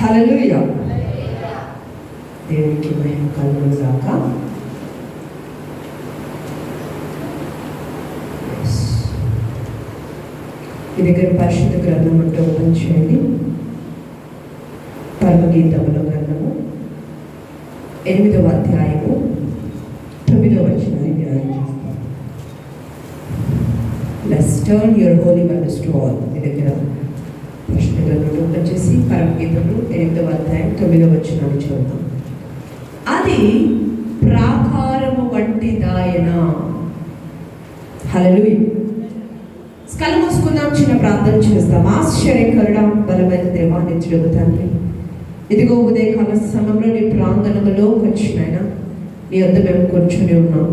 హల్లెలూయా. దేవునికి మహిమ కలుగును గాక. మీ దగ్గర పరిశుద్ధ గ్రంథం అంటే ఓపెన్ చేయండి. పరమగీతముల గ్రంథము 8వ అధ్యాయము 9వ వచనాన్ని ధ్యానం చేస్తాం. Let's turn your holy Bibles to all. మీ దగ్గర పరిశుద్ధ గ్రంథం ఓపెన్ చేసి పరమగీతములు 8వ అధ్యాయం 9వ వచనాన్ని చదువుతాం. అది ప్రాకారము వంటిదాయన. హల్లెలూయా. కళ్ళు మూసుకుందాం, చిన్న ప్రార్థన చేస్తాం. ఆశ్చర్యకరుడ బలమైన దేవా, నిత్యుడగు తండ్రి, ఇదిగో ఉదయకాల సమయంలో నీ ప్రాంగణంలో వచ్చినాయన నీ వద్ద మేము కూర్చొని ఉన్నాం.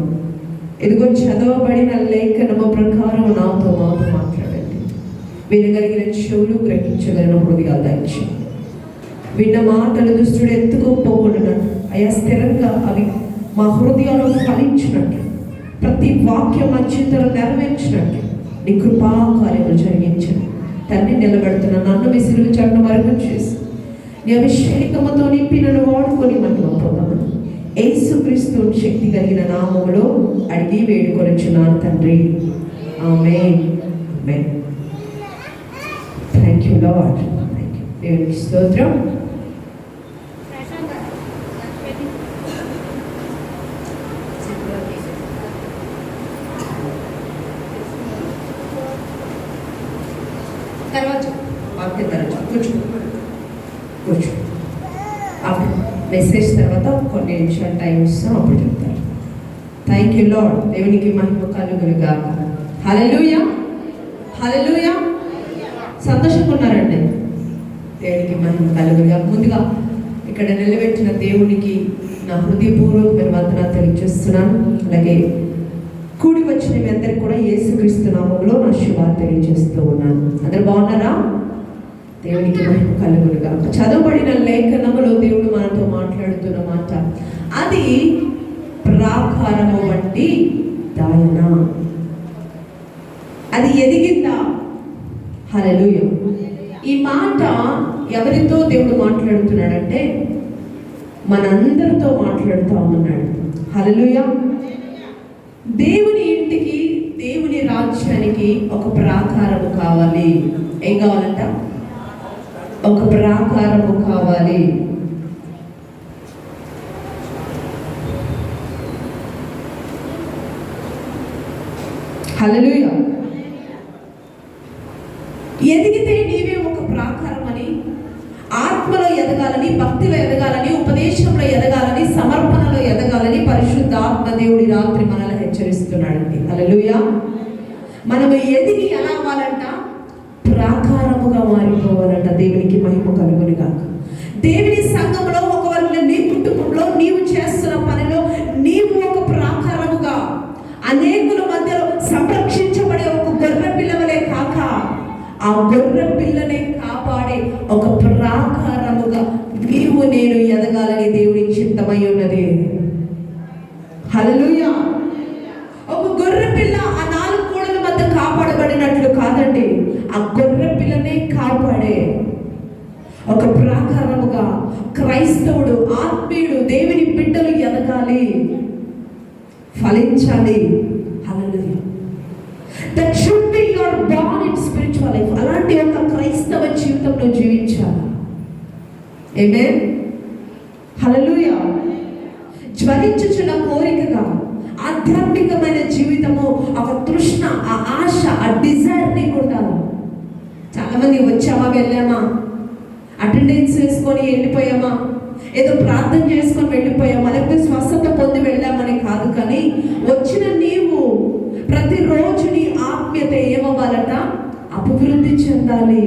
ఇదిగో చదవబడిన లేఖనము ప్రకారం నాతో మాట్లాడండి. వినగలిగిన చెవులు, గ్రహించగలిగిన హృదయాలు దయచేయండి. విన్న మాటలు దుష్టుడు ఎత్తుకోపోకుండా అయా స్థిరంగా అవి మా హృదయాలు ఫలించినట్టు, ప్రతి వాక్యం మా చింతలు నెరవేర్చినట్టు నీ కృపా కార్యములు జరిగించండి తండ్రి. నిలబెడుతున్న నన్ను మీ సిలువ చాటున మరుగు చేసి నీ అభిషేకముతో నింపి నన్ను వాడుకొని మహిమ పొందమని యేసుక్రీస్తు శక్తి కలిగిన నామములో అడిగి వేడుకొనుచున్నాను తండ్రి. Amen. Amen. Thank you lord. Thank you. దేవునికి స్తోత్రం. కూర్చో. అప్పుడు మెసేజ్ తర్వాత కొన్ని నిమిషాలు టైం ఇస్తాం, అప్పుడు చెప్తారు. Thank you lord. దేవునికి మహిమ కలుగును గాక. హల్లెలూయా. హల్లెలూయా. సంతోషంగా ఉన్నారండి. దేవునికి మహిమ కలుగును గాక. ముందుగా ఇక్కడ నిలబెట్టిన దేవునికి నా హృదయపూర్వకమైన వందనాలు తెలియజేస్తున్నాను. అలాగే కూడి వచ్చిన మీ అందరికి కూడా యేసుక్రీస్తు నామములో నా శుభాలు తెలియజేస్తూ ఉన్నాను. అందరు బాగున్నారా? దేవునికి మహిమ కలుగును గాక. చదవబడిన లేఖనములో దేవుడు మనతో మాట్లాడుతున్న మాట, అది ప్రాకారము వంటి దాయన. అది ఎదిగిందా? హల్లెలూయా. ఈ మాట ఎవరితో దేవుడు మాట్లాడుతున్నాడంటే మనందరితో మాట్లాడుతూ ఉన్నాడు. హల్లెలూయా. దేవుని ఇంటికి, దేవుని రాజ్యానికి ఒక ప్రాకారము కావాలి. ఏం కావాలంట? ఒక ప్రాకారము కావాలి. హల్లెలూయా. ఎదిగితే నీవే ఒక ప్రాకారం అని, ఆత్మలో ఎదగాలని, భక్తిలో ఎదగాలని, ఉపదేశంలో ఎదగాలని, సమర్పణలో ఎదగాలని పరిశుద్ధాత్మ దేవుడి రాత్రి మనల్ని హెచ్చరిస్తున్నాడండి. హల్లెలూయా. మనం ఎదిగి ఎలా అవ్వాలంట? ప్రాకారముగా మారిపోవాలంట. దేవునికి మహిమ కలుగును గాక. దేవుని సంఘంలో, ఒకవేళ నీ కుటుంబంలో నీవు చేస్తున్న పనిలో నీవు ఒక ప్రాకారముగా, అనేకుల మధ్యలో సంరక్షించబడే ఒక గొర్రె పిల్లవలే కాక, ఆ గొర్రె పిల్లనే కాపాడే ఒక ప్రాకారముగా నీవు నేను ఎదగాలని దేవుని చిత్తమై ఉన్నది. హల్లెలూయా. ఒక గొర్రె పిల్ల ఆ 4 గోడల మధ్య కాపాడబడినట్లు కాదండి, ఆ గొర్రె పిల్లనే కాపాడే ఒక ప్రాకారముగా క్రైస్తవుడు, ఆత్మీయుడు, దేవుని బిడ్డలు ఎదగాలి, ఫలించాలి. హల్లెలూయా. That should be your born in spiritual life. అలాంటి ఒక క్రైస్తవ జీవితంలో జీవించాలి. ఆమేన్. హల్లెలూయా. జ్వలించుచున్న కోరికగా, ఆధ్యాత్మికమైన జీవితము, ఒక తృష్ణ, ఆ ఆశ, ఆ డిజైర్ నీకు ఉండాలి. చాలా మంది వచ్చామా, వెళ్ళామా, అటెండెన్స్ వేసుకొని వెళ్ళిపోయామా, ఏదో ప్రార్థన చేసుకొని వెళ్ళిపోయామా, లేకపోతే స్వస్థత పొంది వెళ్ళామని కాదు. కానీ వచ్చిన నీవు ప్రతిరోజు నీ ఆత్మీయత ఏమవ్వాలట? అభివృద్ధి చెందాలి.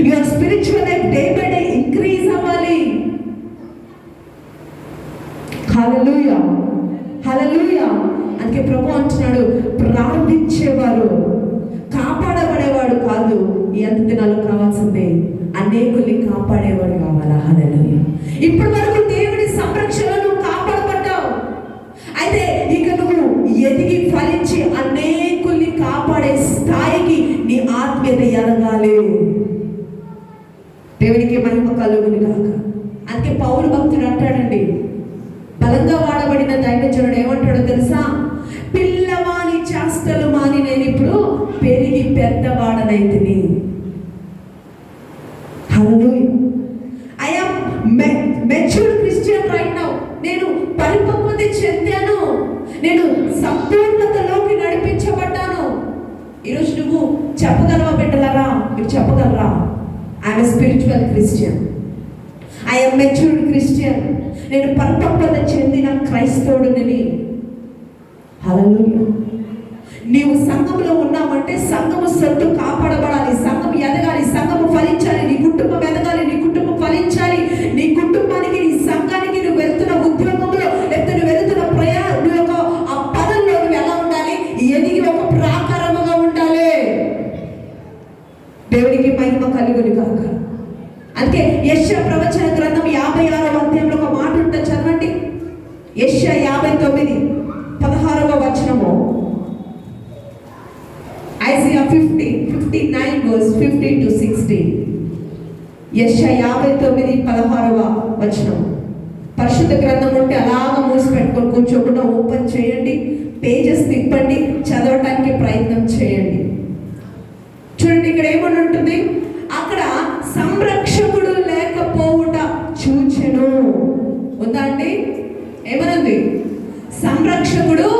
Your spiritual life day by day increase అవ్వాలి. హల్లెలూయా. హల్లెలూయా. అందుకే ప్రభు అంటున్నాడు, ప్రార్థించేవారు, కాపాడబడేవాడు కాదు. ఎంత దినాలు కావాల్సిందే, అనేకుల్ని కాపాడేవాడు కావాలా. హల్లెలూయా. ఇప్పటి వరకు దేవుని సంరక్షణను కాపాడబడ్డావు. అయితే ఇక నువ్వు ఎదిగి ఫలించి అనేకుల్ని కాపాడే స్థాయికి నీ ఆత్మీయత ఎదగాలి. దేవునికి మహిమ కలుగును గాక. అందుకే పౌలు భక్తుడు అంటాడండి, బలంగా వాడబడిన దైవజనుడు ఏమంటాడో తెలుసా? పిల్లవాని చేష్టలు మాని నేను ఇప్పుడు పెరిగి పెద్దవాడనైతిని. Hallelujah. I am matured Christian right now. నేను పరిపక్వత చెందాను, నేను సంపూర్ణతలోకి నడిపించబడ్డాను. ఈరోజు నువ్వు చెప్పగలవా బిడ్డలారా? మీరు చెప్పగలరా? I'm a spiritual Christian, I'm matured Christian, నేను పరిపక్వత చెందిన క్రైస్తవుడిని. హల్లెలూయా. నీవు సంఘంలో ఉన్నావంటే సంఘము సొత్తు కాపాడబడాలి, సంఘం ఎదగాలి, సంఘము ఫలించాలి, నీ కుటుంబం ఎదగాలి, నీ కుటుంబం ఫలించాలి. నీ కుటుంబానికి, నీ సంఘానికి నువ్వు వెళ్తున్న ఉద్యోగంలో, లేకపోతే నువ్వు వెళ్తున్న నువ్వు యొక్క ఆ పదంలో నువ్వు ఎలా ఉండాలి? ఎదిగి ఒక ప్రాకారముగా ఉండాలి. దేవునికి మహిమ కలుగును గాక. అందుకే యెషయా ప్రవచన గ్రంథం 56వ అధ్యాయంలో ఒక మాట ఉంటుంది, చదవండి. యెషయా 59:16 వచనము. Isaiah 59 verse 15 to 16. యెషయా 59:16 వచనం. పరిశుద్ధ గ్రంథం ఉంటే అలాగా మూసి పెట్టుకొని కూర్చోకుండా ఓపెన్ చేయండి, పేజెస్ తిప్పండి, చదవటానికి ప్రయత్నం చేయండి. చూడండి, ఇక్కడ ఏమని ఉంటుంది? అక్కడ సంరక్షకుడు లేకపోవుట చూచెను. ఉందా అండి? ఏమనుంది? సంరక్షకుడు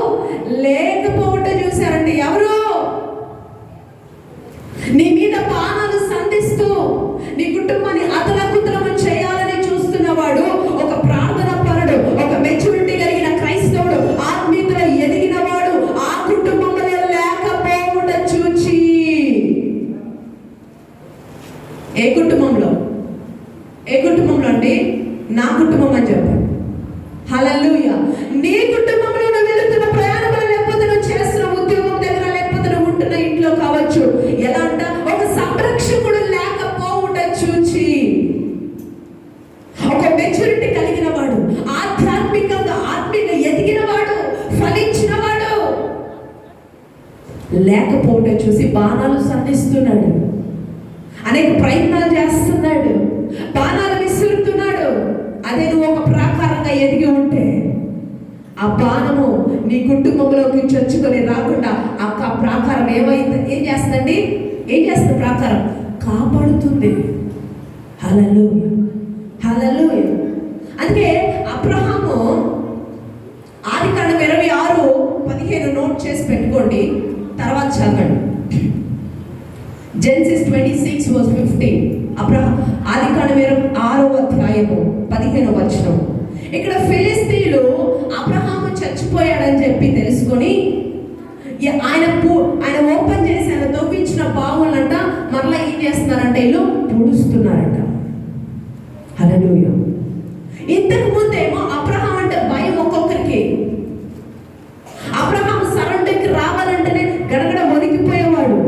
లేకపోవుట చూశారండి. ఎవరు? నీ మీద బాణాలు సంధిస్తూ నీ కుటుంబాన్ని అతలకుతలము చేయాలని చూస్తున్నవాడు, ఒక ప్రార్థన పరుడు, ఒక మెచ్యూరిటీ కలిగిన క్రైస్తవుడు, ఆత్మీయతలో ఎదిగిన వాడు ఆ కుటుంబంలో లేకపోవుట చూచి. ఏ కుటుంబంలో? ఏ కుటుంబంలో అండి? నా కుటుంబం అని చెప్పండి. హల్లెలూయా. నీ కుటుంబంలో నువ్వు వెళుతున్న ప్రయాణంలో, లేకపోతే నువ్వు చేస్తున్న ఉద్యోగం దగ్గర, లేకపోతే నువ్వు ఉంటున్న ఇంట్లో కావచ్చు, ఎలా అంట? ఒక సంరక్షకుడు లేకపోవుట చూచి. ఒక మెచ్యూరిటీ కలిగిన వాడు, ఆధ్యాత్మికంగా ఆత్మీయంగా ఎదిగిన వాడు, ఫలించిన వాడు లేకపోవుట చూసి బాణాలు సంధిస్తున్నాడు, అనేక ప్రయత్నాలు చేస్తున్నాడు, బాణాలు విసురుతున్నాడు. అదే నువ్వు ఒక ప్రాకారంగా ఎదిగి ఉంటే ఆ బాణము నీ కుటుంబంలోకి చొచ్చుకొని రాకుండా ఆ ప్రాకారం ఏం చేస్తుందండి? ఏం చేస్తుంది? ప్రాకారం కాపాడుతుంది. హల్లెలూయా, హల్లెలూయా. అందుకే అబ్రహాము ఆదికాండం 26:15 నోట్ చేసి పెట్టుకోండి, తర్వాత చదవండి. జెనసిస్ 26:15. అబ్రహాం ఆదికాండం 26వ అధ్యాయము 15వ వచనం. ఇక్కడ ఫిలిస్తీయులు అబ్రహాము చచ్చిపోయాడని చెప్పి తెలుసుకొని ఆయన ఓపెన్ చేసి ఆయన తవ్వించిన బావులంట మరలా ఏం చేస్తున్నారంట? వీళ్ళు పొడుస్తున్నారంట. హల్లెలూయా. ఇంతకు ముందేమో అబ్రహాం అంటే భయం ఒక్కొక్కరికి. అబ్రహాం సరౌండింగ్కి రావాలంటేనే గడగడ వణికిపోయేవాడు.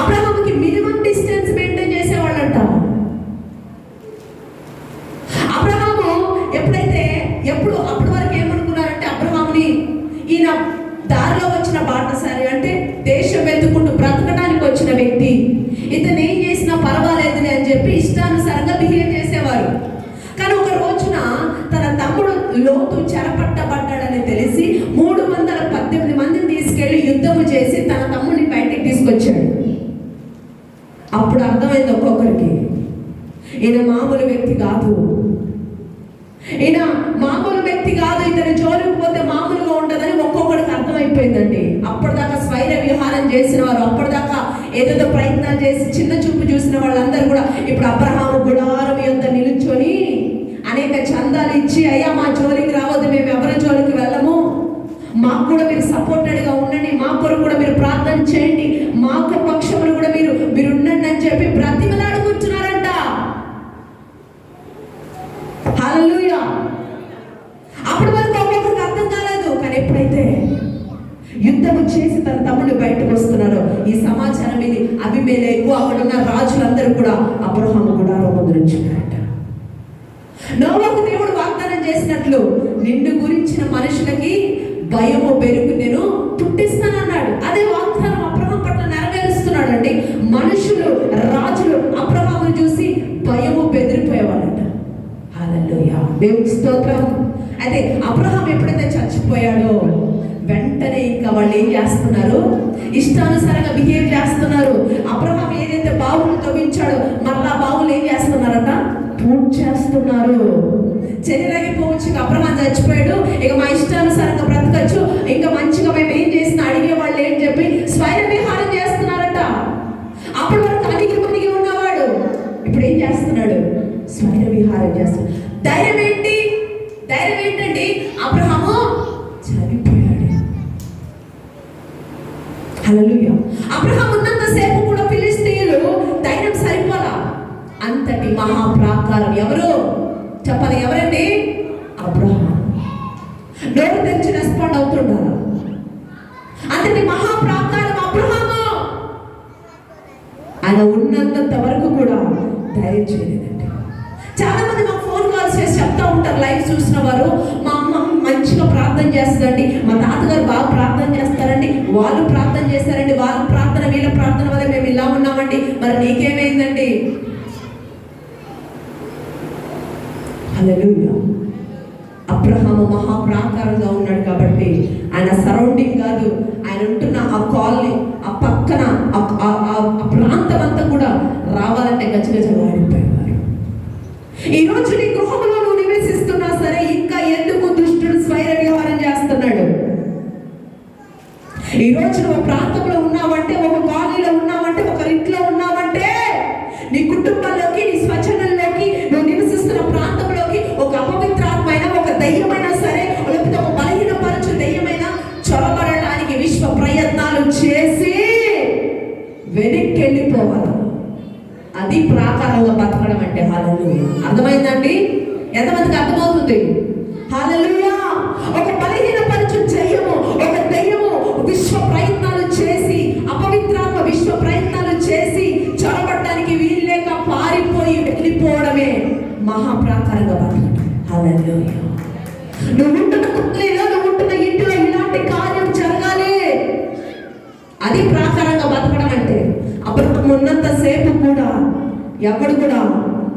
అబ్రహాంకి మినిమం డిస్టెన్స్ మెయింటైన్ చేసేవాళ్ళంట. అబ్రహాము ఎప్పుడు అప్పటి వరకు ఏమనుకున్నారంటే, అబ్రహాముని ఈయన దారిలో వచ్చిన బాటసారి, అంటే దేశం వెతుకుంటూ బ్రతకడానికి వచ్చిన వ్యక్తి, ఇతను ఏం చేసినా పర్వాలేదులే అని చెప్పి ఇష్టానుసారంగా బిహేవ్ చేసేవారు. కానీ ఒక రోజున తన తమ్ముడు లోతు చెరపట్టబడ్డాడని తెలిసి 318 మందిని తీసుకెళ్లి యుద్ధము చేసి తన తమ్ముడిని బయటికి తీసుకొచ్చాడు. అప్పుడు అర్థమైంది ఒక్కొక్కరికి, ఈయన మామూలు వ్యక్తి కాదు, ఈయన మామూలు వ్యక్తి కాదు, ఇతని జోలికి పోతే మామూలుగా ఉండదని ఒక్కొక్కడికి అర్థమైపోయిందండి. అప్పటిదాకా స్వైర విహారం చేసిన వారు, అప్పటిదాకా ఏదేదో ప్రయత్నాలు చేసి చిన్న చూపు చూసిన వాళ్ళందరూ కూడా ఇప్పుడు అబ్రహాము గుడారం యొద్ద నిలుచొని అనేక చందాలు ఇచ్చి, అయ్యా మా జోలికి రావద్దు, మేము ఎవరి జోలికి వెళ్ళము, మాకు కూడా మీరు సపోర్టెడ్గా ఉండండి, మా కొరకు కూడా మీరు ప్రార్థన చేయండి, మాకు పక్షములు కూడా మీరు ఉండండి అని చెప్పి బ్రతిమలాడుకుంటున్నారంట. హల్లెలూయా. అప్పటి వరకు ఒక్కొక్కరికి అర్థం కాలేదు. కానీ ఎప్పుడైతే యుద్ధము చేసి తన తమ్ముడు బయటకు వస్తున్నారో ఈ సమాచారం ఇది అబీమెలెకు అక్కడ ఉన్న రాజులందరూ కూడా అబ్రహాము గుడారం ముందు నుంచున్నారట. నోవహుకు దేవుడు వాగ్దానం చేసినట్లు నిన్ను గురించిన మనుషులకి భయము బెరుకు నేను పుట్టిస్తానన్నాడు. అదే వాగ్దానం అబ్రహాం పట్ల నెరవేరుస్తున్నాడు అండి. మనుషులు, రాజులు అబ్రహామును చూసి భయము స్తోత్రం. అయితే అబ్రహాం ఎప్పుడైతే చచ్చిపోయాడో వెంటనే ఇంకా వాళ్ళు ఏం చేస్తున్నారు? ఇష్టానుసారంగా బిహేవ్ చేస్తున్నారు. అబ్రహాం ఏదైతే బావులు తవ్వించాడో మళ్ళా బావులు ఏం చేస్తున్నారట? పూర్తి చేస్తున్నారు. చెరిలగిపోవచ్చు, ఇక అబ్రహాం చచ్చిపోయాడు, ఇక మా ఇష్టానుసారంగా బ్రతకచ్చు, ఇంకా మంచిగా మేము ఏం చేసినా అడిగే వాళ్ళు ఏం చెప్పి స్వైర విహారం చేస్తున్నారట. అప్పటి వరకు అడిగి మనిగి ఉన్నవాడు ఇప్పుడు ఏం చేస్తున్నాడు? స్వైర విహారం చేస్తున్నాడు. ధైర్యం ఏంటి? ధైర్యం ఏంటండి? అబ్రహాము చనిపోయాడు. హల్లెలూయా. అబ్రహాం ఉన్నంత సేపు కూడా ఫిలిష్తీయులు ధైర్యం సరిపోలా. అంతటి మహాప్రాకారం ఎవరు చెప్పాలి? ఎవరండి? అబ్రహాం. నోరు తెరిచి రెస్పాండ్ అవుతుండాలి. అంతటి మహాప్రాకారం అబ్రహాము. ఆయన ఉన్నంత వరకు కూడా ధైర్యం చేయలేదండి. చాలా మంది మాకు ఫోన్ కాల్స్ చేసి చెప్తా ఉంటారు, లైవ్ చూసిన వారు, మా అమ్మ మంచిగా ప్రార్థన చేస్తుందండి, మా తాతగారు బాగా ప్రార్థన చేస్తారండి, వాళ్ళు ప్రార్థన చేస్తారండి, వాళ్ళ ప్రార్థన వీళ్ళ ప్రార్థన వల్ల మేము ఇలా ఉన్నామండి, మరి నీకేమైందండి? హల్లెలూయా. అబ్రహాము మహాప్రాకారంగా ఉన్నాడు కాబట్టి ఆయన సరౌండింగ్ కాదు, ఆయన ఉంటున్న ఆ కాలనీ, ఆ పక్కన ఆ ప్రాంతం అంతా కూడా రావాలంటే గజగజలాడిపోయేవారు. ఈరోజు నీ గృహంలో నువ్వు నివసిస్తున్నా సరే ఇంకా ఎందుకు దుష్టుడు స్వైర విహారం చేస్తున్నాడు? ఈరోజు నువ్వు ప్రాంతంలో ఉన్నావంటే, ఒక కాలనీలో ఉన్నావంటే, ఒక ఇంట్లో ఉన్నావంటే, నీ కుటుంబంలోకి, నీ స్వజనంలోకి, నువ్వు నివసిస్తున్న ప్రాంతంలోకి ఒక అపవిత్రాత్మైన, ఒక దయ్యమైనా సరే, లేకపోతే ఒక బలహీనపరచు దయ్యమైన చొరబడటానికి విశ్వ ప్రయత్నాలు చేసి వెనక్కి వెళ్ళిపోవాలి. అది ప్రాకారంగా బతకడం అంటే. హల్లెలూయా. అర్థమైందండి? ఎంతమందికి అర్థమవుతుంది? హల్లెలూయా. ఒక బలహీనపరచు దయ్యము, ఒక దయ్యము విశ్వ ప్రయత్నాలు చేసి, అపవిత్రాత్మ విశ్వ ప్రయత్నాలు చేసి చొరబడటానికి వీల్లేక పారిపోయి వెళ్ళిపోవడమే మహాప్రాకారంగా బతకడం. హల్లెలూయా. నువ్వు ఉంటున్న కుట్లీలో, నువ్వు ఉంటున్న ఇంటిలో ఇలాంటి కార్యం జరగాలి. అది ప్రాకారంగా బతకడం అంటే. అప్పుడు ఉన్నంత సేపు కూడా ఎవడు కూడా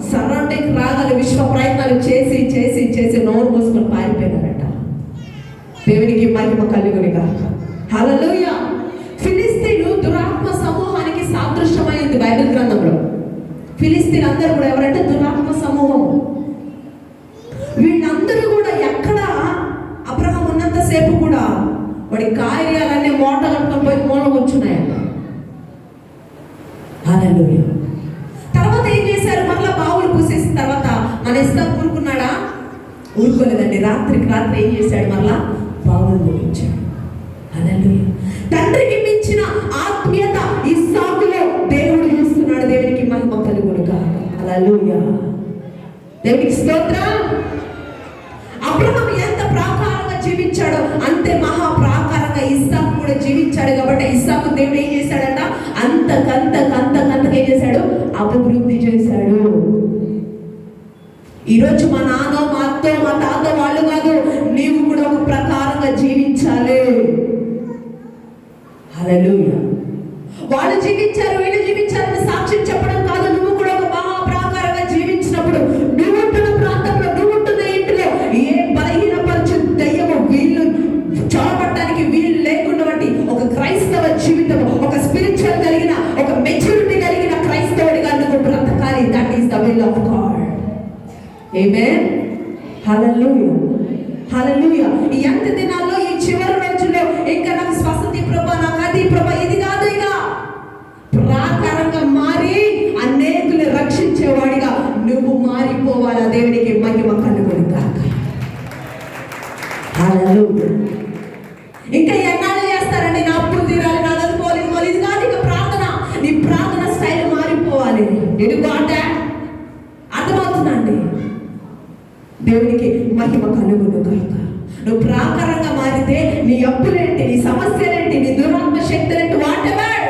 సరౌండింగ్ రాగల విశ్వ ప్రయత్నాలు చేసి చేసి చేసి నోరు మూసుకొని పారిపోయినారట. దేవునికి మహిమ కలుగును గాక. హల్లెలూయా. ఫిలిస్తీన్లు దురాత్మ సమూహానికి సాదృశ్యమైంది బైబిల్ గ్రంథంలో. ఫిలిస్తీన్ అందరూ కూడా ఎవరంటే దురాత్మ సమూహము. వీళ్ళందరూ కూడా ఎక్కడ అబ్రహాం ఉన్నంత సేపు కూడా వాడి కార్యాలన్నీ మూట కట్టుకొని పోయి మూల కూర్చున్నాయంట. హల్లెలూయా. తర్వాత ఏం చేశారు? మళ్ళా బావులు పూసేసిన తర్వాత మన ఇస్సాకు ఊరుకున్నాడా? ఊరుకోలేదండి. రాత్రికి రాత్రి ఏం చేశాడు? మళ్ళా బావులు పూజించాడు. హల్లెలూయా. తండ్రికి మించిన ఆత్మీయత ఇస్సాకులో దేవుడు చూస్తున్నాడు. దేవునికి మహిమ కలుగును గాక. హల్లెలూయా. దేవునికి స్తోత్రం. అబ్రహాం ఎంత ప్రాకారంగా జీవించాడో అంతే మహాప్రాకారంగా ఇస్సాకు కూడా జీవించాడు. కాబట్టి ఇస్సాకు దేవుడు ఏం చేశాడంట? అంతకంతకంతకంతగా ఏం చేశాడు? అభివృద్ధి చేశాడు. ఈరోజు మా నాన్న, మా అత్త, మా తాత వాళ్ళు కాదు, నీవు కూడా ఒక ప్రకారంగా జీవించాలి. హల్లెలూయా. వాళ్ళు జీవించారు, వీళ్ళు జీవించారని సాక్ష్యం చెప్పడం కాదు. నువ్వు కూడా ఒక మహాప్రాకారంగా జీవించినప్పుడు నువ్వు ఉంటున్న ప్రాంతంలో, నువ్వు ఉంటున్న ఇంటిలో ఏ బలహీనపరచు దయ్యము వీళ్ళు చొరబట్టడానికి వీళ్ళు లేకుండా ఒక క్రైస్తవ జీవితం, ఒక స్పిరిచువల్ కలిగిన, ఒక మెచ్యూరిటీ కలిగిన క్రైస్తవుడిగా నువ్వు బ్రతకాలి. That is the will of God. Amen. Hallelujah. Hallelujah. ఈ అంత్య దినాల్లో, ఈ చివరి రోజుల్లో ఇంకా నాకు స్వస్థతి ప్రభా, నాకు అది ప్రభా, ఇది కాదు, ఇక ప్రాకారంగా మారి అనేకులు రక్షించేవాడిగా నువ్వు మారిపోవాలా. దేవునికి మహిమ కలుగును గాక. హల్లెలూయా. ఇంకా ఎన్నాళ్ళు చేస్తారండి? నా అప్పులు తీరాలి, నా చదువుకోవాలి, ఇది కాదు ఇక ప్రార్థన. నీ ప్రార్థన స్టైల్ మారిపోవాలి. నేను బాట అర్థమవుతుందండి. దేవునికి మహిమ కలుగును గాక. నువ్వు ప్రాకారంగా మారితే నీ అప్పులేంటి, నీ సమస్యలేంటి, నీ దురాత్మ శక్తులేంటి, వాటెవర్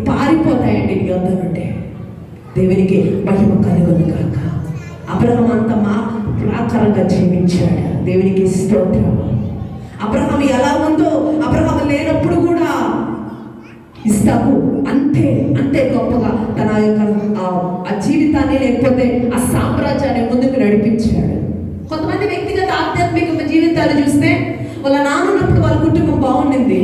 పారిపోతాయండి నీ వద్ద నుండి. దేవునికి మహిమ కలుగును గాక. అబ్రహాం అంత ప్రాకారంగా జీవించాడు. దేవునికి స్తోత్రం. అబ్రహాం ఎలా ఉందో, అబ్రహాం లేనప్పుడు కూడా ఇస్సాకు అంతే గొప్పగా తన యొక్క ఆ జీవితాన్ని, లేకపోతే ఆ సామ్రాజ్యాన్ని ముందుకు నడిపించాడు. జీవితాలు చూస్తే వాళ్ళ నాన్న ఉన్నప్పుడు వాళ్ళ కుటుంబం బాగుండింది,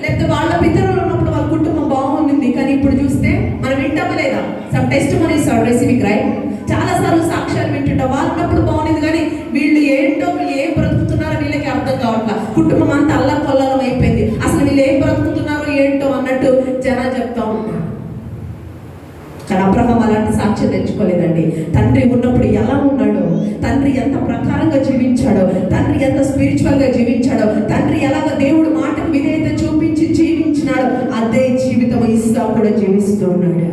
లేకపోతే వాళ్ళ పితరులు ఉన్నప్పుడు వాళ్ళ కుటుంబం బాగుండింది. కానీ ఇప్పుడు చూస్తే మనం వింటామా లేదా? Some testimonies are receiving, right? చాలా సార్లు సాక్ష్యాలు వింటుంటాం. వాళ్ళు ఉన్నప్పుడు బాగుండింది, కానీ వీళ్ళు ఏంటో, వీళ్ళు ఏం బ్రతుకుతున్నారో వీళ్ళకి అర్థం కావట్లా. కుటుంబం అంతా అల్లకొల్లం అయిపోయింది. అసలు వీళ్ళు ఏం బ్రతుకుతున్నారో ఏంటో అన్నట్టు జనాలు చెప్తా ఉంటారు. కానీ అబ్రహాం అలాంటి సాక్ష్యం తెచ్చుకోలేదండి. తండ్రి ఉన్నప్పుడు ఎలా ఉన్నాడో, తండ్రి ఎంత ప్రకారంగా జీవించాడో, తండ్రి ఎంత స్పిరిచువల్గా జీవించాడో, తండ్రి ఎలాగ దేవుడు మాటకు విధేయత చూపించి జీవించినాడో అదే జీవితం ఇస్సాకు కూడా జీవిస్తూ ఉన్నాడు.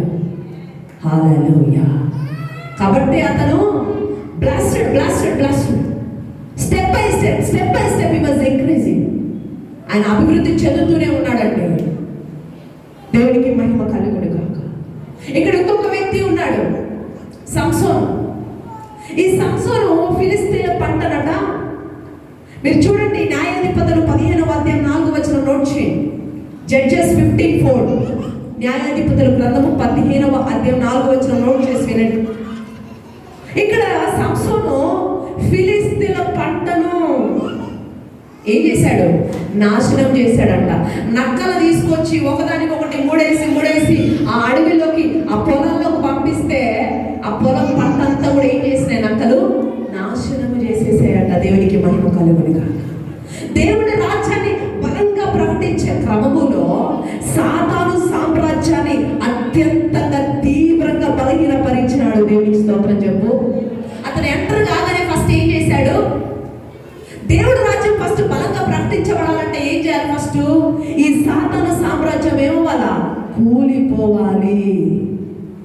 హల్లెలూయా. కాబట్టి అతను blasted blasted blasted, step by step he was increasing. ఆయన అభివృద్ధి చెందుతూనే ఉన్నాడండి. దేవునికి మహిమ కలుగును గాక. ఇక్కడ ఇంకొక వ్యక్తి ఉన్నాడు, సంసోను. ఈ సంసోను ఫిలిస్తీన్ల పంటనట. మీరు చూడండి, న్యాయాధిపతులు 15వ అధ్యాయం 4వ వచనం నోట్ చేయండి. జడ్జెస్ 15:4, న్యాయాధిపతుల గ్రంథము 15వ అధ్యాయం 4వ వచనం నోట్ చేసి వినండి. ఇక్కడ సంసోను ఫిలిస్తీన్ల పంటను ఏం చేశాడు? నాశనం చేశాడంట. నక్కలు తీసుకొచ్చి ఒకదానికి ఒకటి మూడేసి ఆ అడవిలోకి, ఆ పొలంలోకి పంపిస్తే ఆ పొలం పంట అంతా కూడా ఏం చేసినాయి? నక్కలు నాశనం చేసేసాయంట. దేవునికి మహిమ కలుగును గాక. దేవుని రాజ్యాన్ని బలంగా ప్రకటించే క్రమములో సాతాను సామ్రాజ్యాన్ని అత్యంతంగా తీవ్రంగా బలహీనపరిచినాడు. దేవునికి స్తోత్రం చెప్పు. అతను ఎంటర్ కాగానే ఫస్ట్ ఏం చేశాడు? దేవుడు రాజ్యం ఫస్ట్ బలంగా ప్రకటించబడాలంటే ఏం చేయాలి? ఫస్ట్ ఈ సాతాను సామ్రాజ్యం ఏమవ్వాలా? కూలిపోవాలి.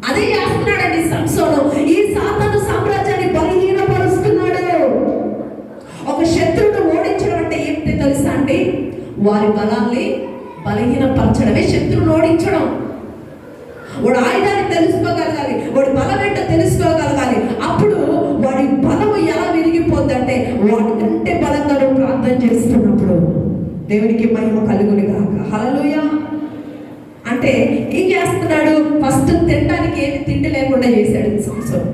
అదే చేస్తున్నాడండి సంసోను. ఈ సాతాను సామ్రాజ్యాన్ని బలహీనపరుస్తున్నాడు. ఒక శత్రువును ఓడించడం అంటే ఏమిటి తెలుసా అండి? వారి బలాన్ని బలహీనపరచడమే శత్రువును ఓడించడం. వాడు ఆయుధాన్ని తెలుసుకోగలగాలి, వాడి బలం ఏంటో తెలుసుకోగలగాలి. అప్పుడు వాడి బలము ఎలా విరిగిపోద్దంటే వాడికంటే బలంగా ప్రార్థన చేస్తున్నప్పుడు. దేవునికి మహిమ కలుగును గాక. హల్లెలూయా. అంటే ఏం చేస్తున్నాడు? ఫస్ట్ తినడానికి ఏమి తిండి లేకుండా చేశాడు సంసోను.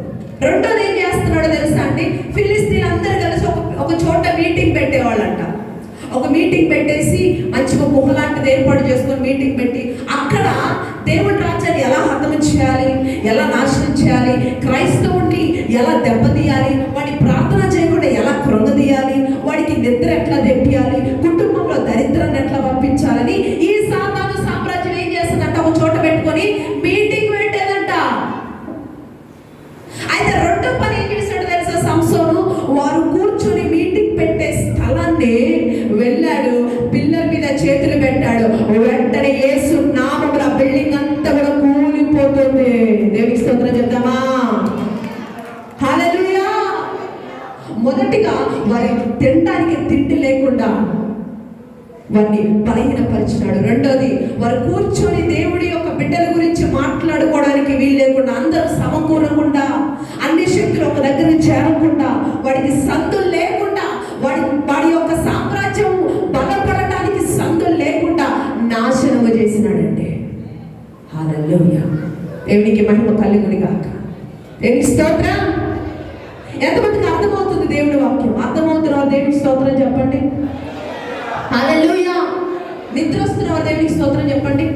రెండోది ఏం చేస్తున్నాడో తెలుసా అండి? ఫిలిస్తీన్లు అందరూ కలిసి ఒక చోట మీటింగ్ పెట్టేవాళ్ళంట. ఒక మీటింగ్ పెట్టేసి మంచిగా గుహ లాంటిది ఏర్పాటు చేసుకొని మీటింగ్ పెట్టి అక్కడ దేవుడి రాజ్యాన్ని ఎలా హతము చేయాలి, ఎలా నాశనం చేయాలి, క్రైస్తవుడిని ఎలా దెబ్బతీయాలి, వాడి ప్రార్థన చేయకుండా ఎలా కృంగదీయాలి, వాడికి నిద్ర ఎట్లా తెప్పియాలి, కుటుంబంలో దరిద్రాన్ని ఎట్లా పంపించాలని ఈ సాతాను సామ్రాజ్యం ఏం చేస్తుందంట? ఒక చోట పెట్టుకొని మీటింగ్ పెట్టేదంట. అయితే రెండో పని ఏం చేశాడు తెలుసా సంసోను? వారు కూర్చొని మీటింగ్ పెట్టే స్థలాన్ని వెళ్ళాడు, పిల్లర్ మీద చేతులు పెట్టాడు. వెంటనే యేసు నామమున బిల్డింగ్ అంతా కూడా కూలిపోతుంది. దేవునికి స్తోత్రం చెప్తామా? హల్లెలూయా. మొదటిగా వారి తినడానికి తిండి లేకుండా వారిని బలహీనపరిచినాడు. రెండోది, వారు కూర్చొని దేవుడి యొక్క బిడ్డల గురించి మాట్లాడుకోవడానికి వీలు లేకుండా, అందరూ సమకూరకుండా, అన్ని శక్తులు ఒక దగ్గర చేరకుండా, వాడికి సందులు లేకుండా, వాడి యొక్క సామ్రాజ్యం బలపడటానికి సందులు లేకుండా నాశనము చేసినాడండి. హల్లెలూయా. దేవునికి మహిమ కలుగును గాక. దేవునికి స్తోత్రం. ఎంతమందికి అర్థమవుతుంది దేవుడి వాక్యం? అర్థమవుతున్నా? దేవునికి స్తోత్రం చెప్పండి. హల్లెలూయా. నిద్ర వస్తున్నా? దేవునికి స్తోత్రం చెప్పండి.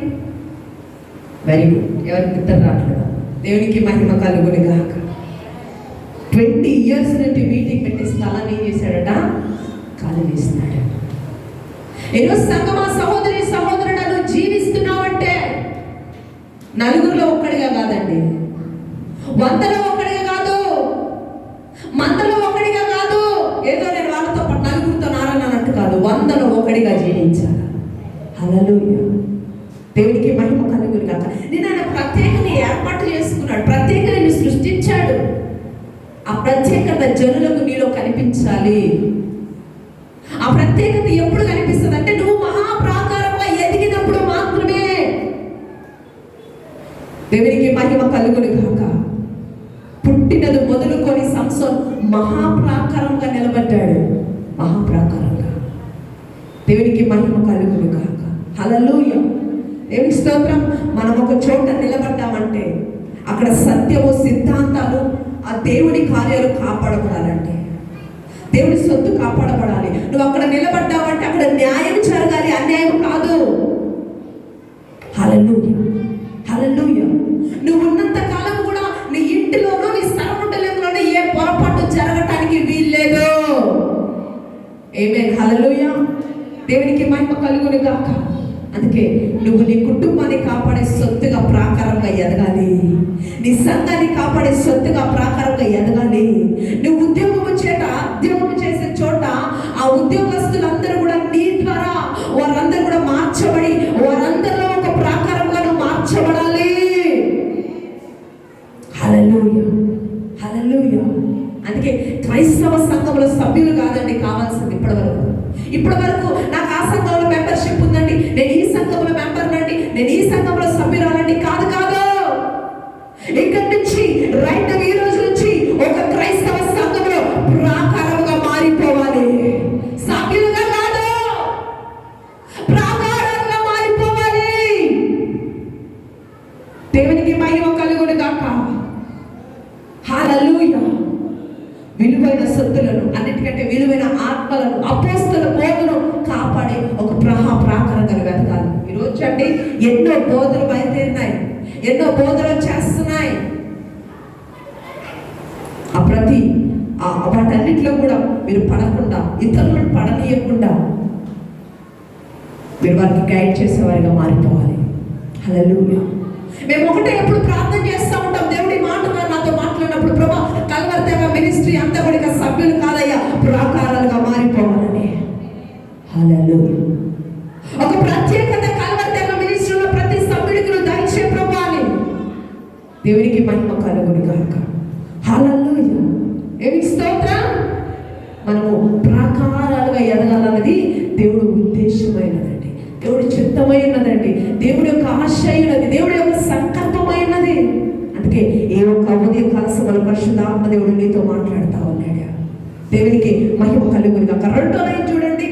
Very good. ఎవరికి నిద్ర రావట్లేదు? దేవునికి మహిమ కలుగును గాక. 20 years నుండి మీటింగ్ పెట్టే స్థలాన్ని ఏం చేశాడట? ఖాళీ చేస్తున్నాడు. ఈరోజు సంగమా సహోదరి సహోదరుడు జీవిస్తున్నావంటే నలుగురిలో ఒక్కడిగా కాదండి, 100లో ఒక్కడిగా కాదు, మందలో ఒక్కడిగా కాదు, ఏదో నేను వాళ్ళతో పాటు నలుగురితో నారన్నట్టు కాదు, 100లో ఒకడిగా జీవించాలి. హల్లెలూయా. దేవునికి మహిమ కలుగును గాక. నేను ఆయన ప్రత్యేకంగా ఏర్పాటు చేసుకున్నాడు, ప్రత్యేకంగా నిన్ను సృష్టించాడు. ఆ ప్రత్యేకత జనులకు నీలో కనిపించాలి. ఆ ప్రత్యేకత ఎప్పుడు కనిపిస్తుంది అంటే నువ్వు మహాప్రాకారంగా ఎదిగినప్పుడు మాత్రమే. దేవునికి మహిమ కలుగును గాక. పుట్టినది మొదలుకొని సంసోను మహాప్రాకారంగా నిలబడ్డాడు. మహాప్రాకారంగా. దేవునికి మహిమ కలుగును గాక. హల్లెలూయా. దేవునికి స్తోత్రం. మనం ఒక చోట నిలబడ్డామంటే అక్కడ సత్యము, సిద్ధాంతాలు, ఆ దేవుడి కార్యాలు కాపాడబడాలంటే, దేవుడి సొత్తు కాపాడబడాలి. నువ్వు అక్కడ నిలబడ్డావంటే అక్కడ న్యాయం జరగాలి, అన్యాయం కాదు. హల్లెలూయా, హల్లెలూయా. నువ్వు ఉన్నంత కాలం కూడా నీ ఇంటిలోనూ నీ సరౌండింగ్లోనూ ఏ పొరపాటు జరగటానికి వీల్లేదు. ఆమేన్, హల్లెలూయా. దేవునికి మహిమ కలుగును గాక. అందుకే నువ్వు నీ కుటుంబాన్ని కాపాడే సొత్తుగా ప్రాకారంగా ఎదగాలి. నీ సంఘాన్ని కాపాడే సొత్తుగా ప్రాకారంగా ఎదగాలి. నువ్వు ఉద్యోగం చేసే చోట ఆ ఉద్యోగస్తులందరూ కూడా నీ ద్వారా వారందరూ కూడా మార్చబడి వారందరిలో ఒక ప్రాకారంగా నువ్వు మార్చబడాలి. హల్లెలూయా, హల్లెలూయా. అందుకే క్రైస్తవ సంఘంలో సభ్యులు కాదండి కావాల్సింది. ఇప్పటి వరకు నాకు ఆ సంఘంలో మెంబర్షిప్ ఉందండి, నేను ఈ సంఘంలో మెంబర్ నండి, నేను ఈ సంఘంలో సభ్యురాలండి. కాదు కాదు. ఇక్కడి నుంచి రైట్ ఈ రోజు నుంచి ఒక క్రైస్తవ సంఘంలో ప్రాకారంగా మారిపోవాలి. సభ్యులుగా కాదు, ప్రాకారంగా మారిపోవాలి. దేవునికి మహిమ కలుగును గాక. హల్లెలూయా. విలువైన సొత్తులను, అన్నిటికంటే విలువైన ఆత్మలను, అపోస్తల బోధను కాపాడే ఒక ప్రాకారంగా వెతకాలి. ఈరోజు అండి ఎన్నో బోధలు బయలుదేరినాయి, ఎన్నో బోధలు చేస్తున్నాయి. వాటన్నిటిలో కూడా మీరు పడకుండా, ఇతరులను పడనీయకుండా మీరు వారికి గైడ్ చేసేవారిగా మారిపోవాలి. హల్లెలూయా. మేము ఒకటే ఎప్పుడు ప్రార్థన చేస్తూ ఉంటాం. దేవుడి మాట నాతో మాట్లాడినప్పుడు, ప్రభా కల్వరి తెగ మినిస్ట్రీ అంతా కూడా సభ్యులు కాదయ్యా, ప్రాకారాలుగా మారిపోవాలని. హల్లెలూయా. ఒక ప్రత్యేకత కల్వరి తెగ మినిస్ట్రీలో ప్రతి సభ్యుడికి నువ్వు దయచే ప్రభా అని. దేవునికి మహిమ కలుగును గాక. హల్లెలూయా. ఏమి స్తోత్రం. మనము ప్రాకారాలుగా ఎదగాలన్నది దేవుడు ఉద్దేశమైనదండి, దేవుడి చిత్తమైనదండి, దేవుడి యొక్క ఆశయమైనది, దేవుడి యొక్క సంకల్పమైనది. అందుకే ఏ ఒక్క ఉదయ కాల సమయంలో పరిశుద్ధాత్మ దేవుడు నీతో మాట్లాడుతూ ఉన్నాడు. దేవునికి మహిమ కలుగును గాక. 2వ లైన్ చూడండి.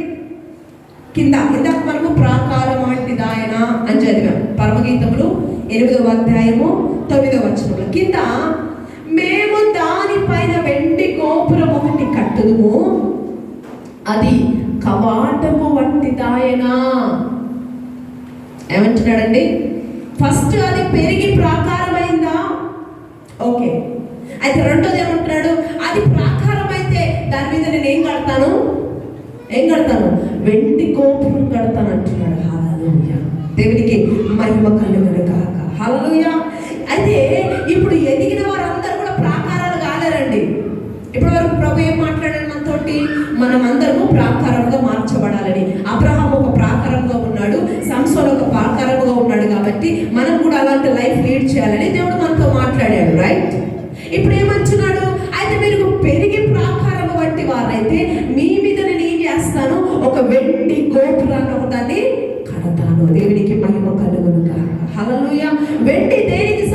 ఇందాక మనము ప్రాకారం వంటిది ఆయన అని చదివాం. పరమగీతములు 8వ అధ్యాయము 9వ వచనంలో కింద, మేము దానిపైన వెండి గోపురం ఒకటి కట్టుదుము, అది కవాటము వంటిదాయనా. ఏమంటున్నాడండి? ఫస్ట్ అది పెరిగి ప్రాకారమైందా? ఓకే. అయితే రెండోది ఏమంటున్నాడు? అది ప్రాకారం అయితే దాని మీద నేను ఏం కడతాను? వెండి గోపురం కడతాను అంటున్నాడు. హల్లెలూయా. దేవునికి మహిమ కలుగును గాక. హల్లెలూయా. అయితే ఇప్పుడు ఎదిగిన వారందరూ కూడా ప్రాకారాలు కాలేరండి. ఇప్పటి వరకు ప్రభు ఏం మాట్లాడాడు మనతోటి? మనం అందరము ప్రాకారంగా మార్చబడాలని. అబ్రహాం ఒక ప్రాకారంగా ఉన్నాడు, సంసోన్ ఒక ప్రాకారంగా ఉన్నాడు. కాబట్టి మనం కూడా అలాంటి లైఫ్ లీడ్ చేయాలని దేవుడు మనతో మాట్లాడాడు. రైట్? ఇప్పుడు ఏమంటున్నాడు? అయితే మీరు పెరిగి ప్రాకారం వంటి వారైతే మీ మీద నేను ఏం చేస్తాను? ఒక వెండి గోపురాన్ని ఒకదాన్ని కడతాను. దేవునికి మహిమ కలుగును గాక. హల్లెలూయా. వెండి దేనికి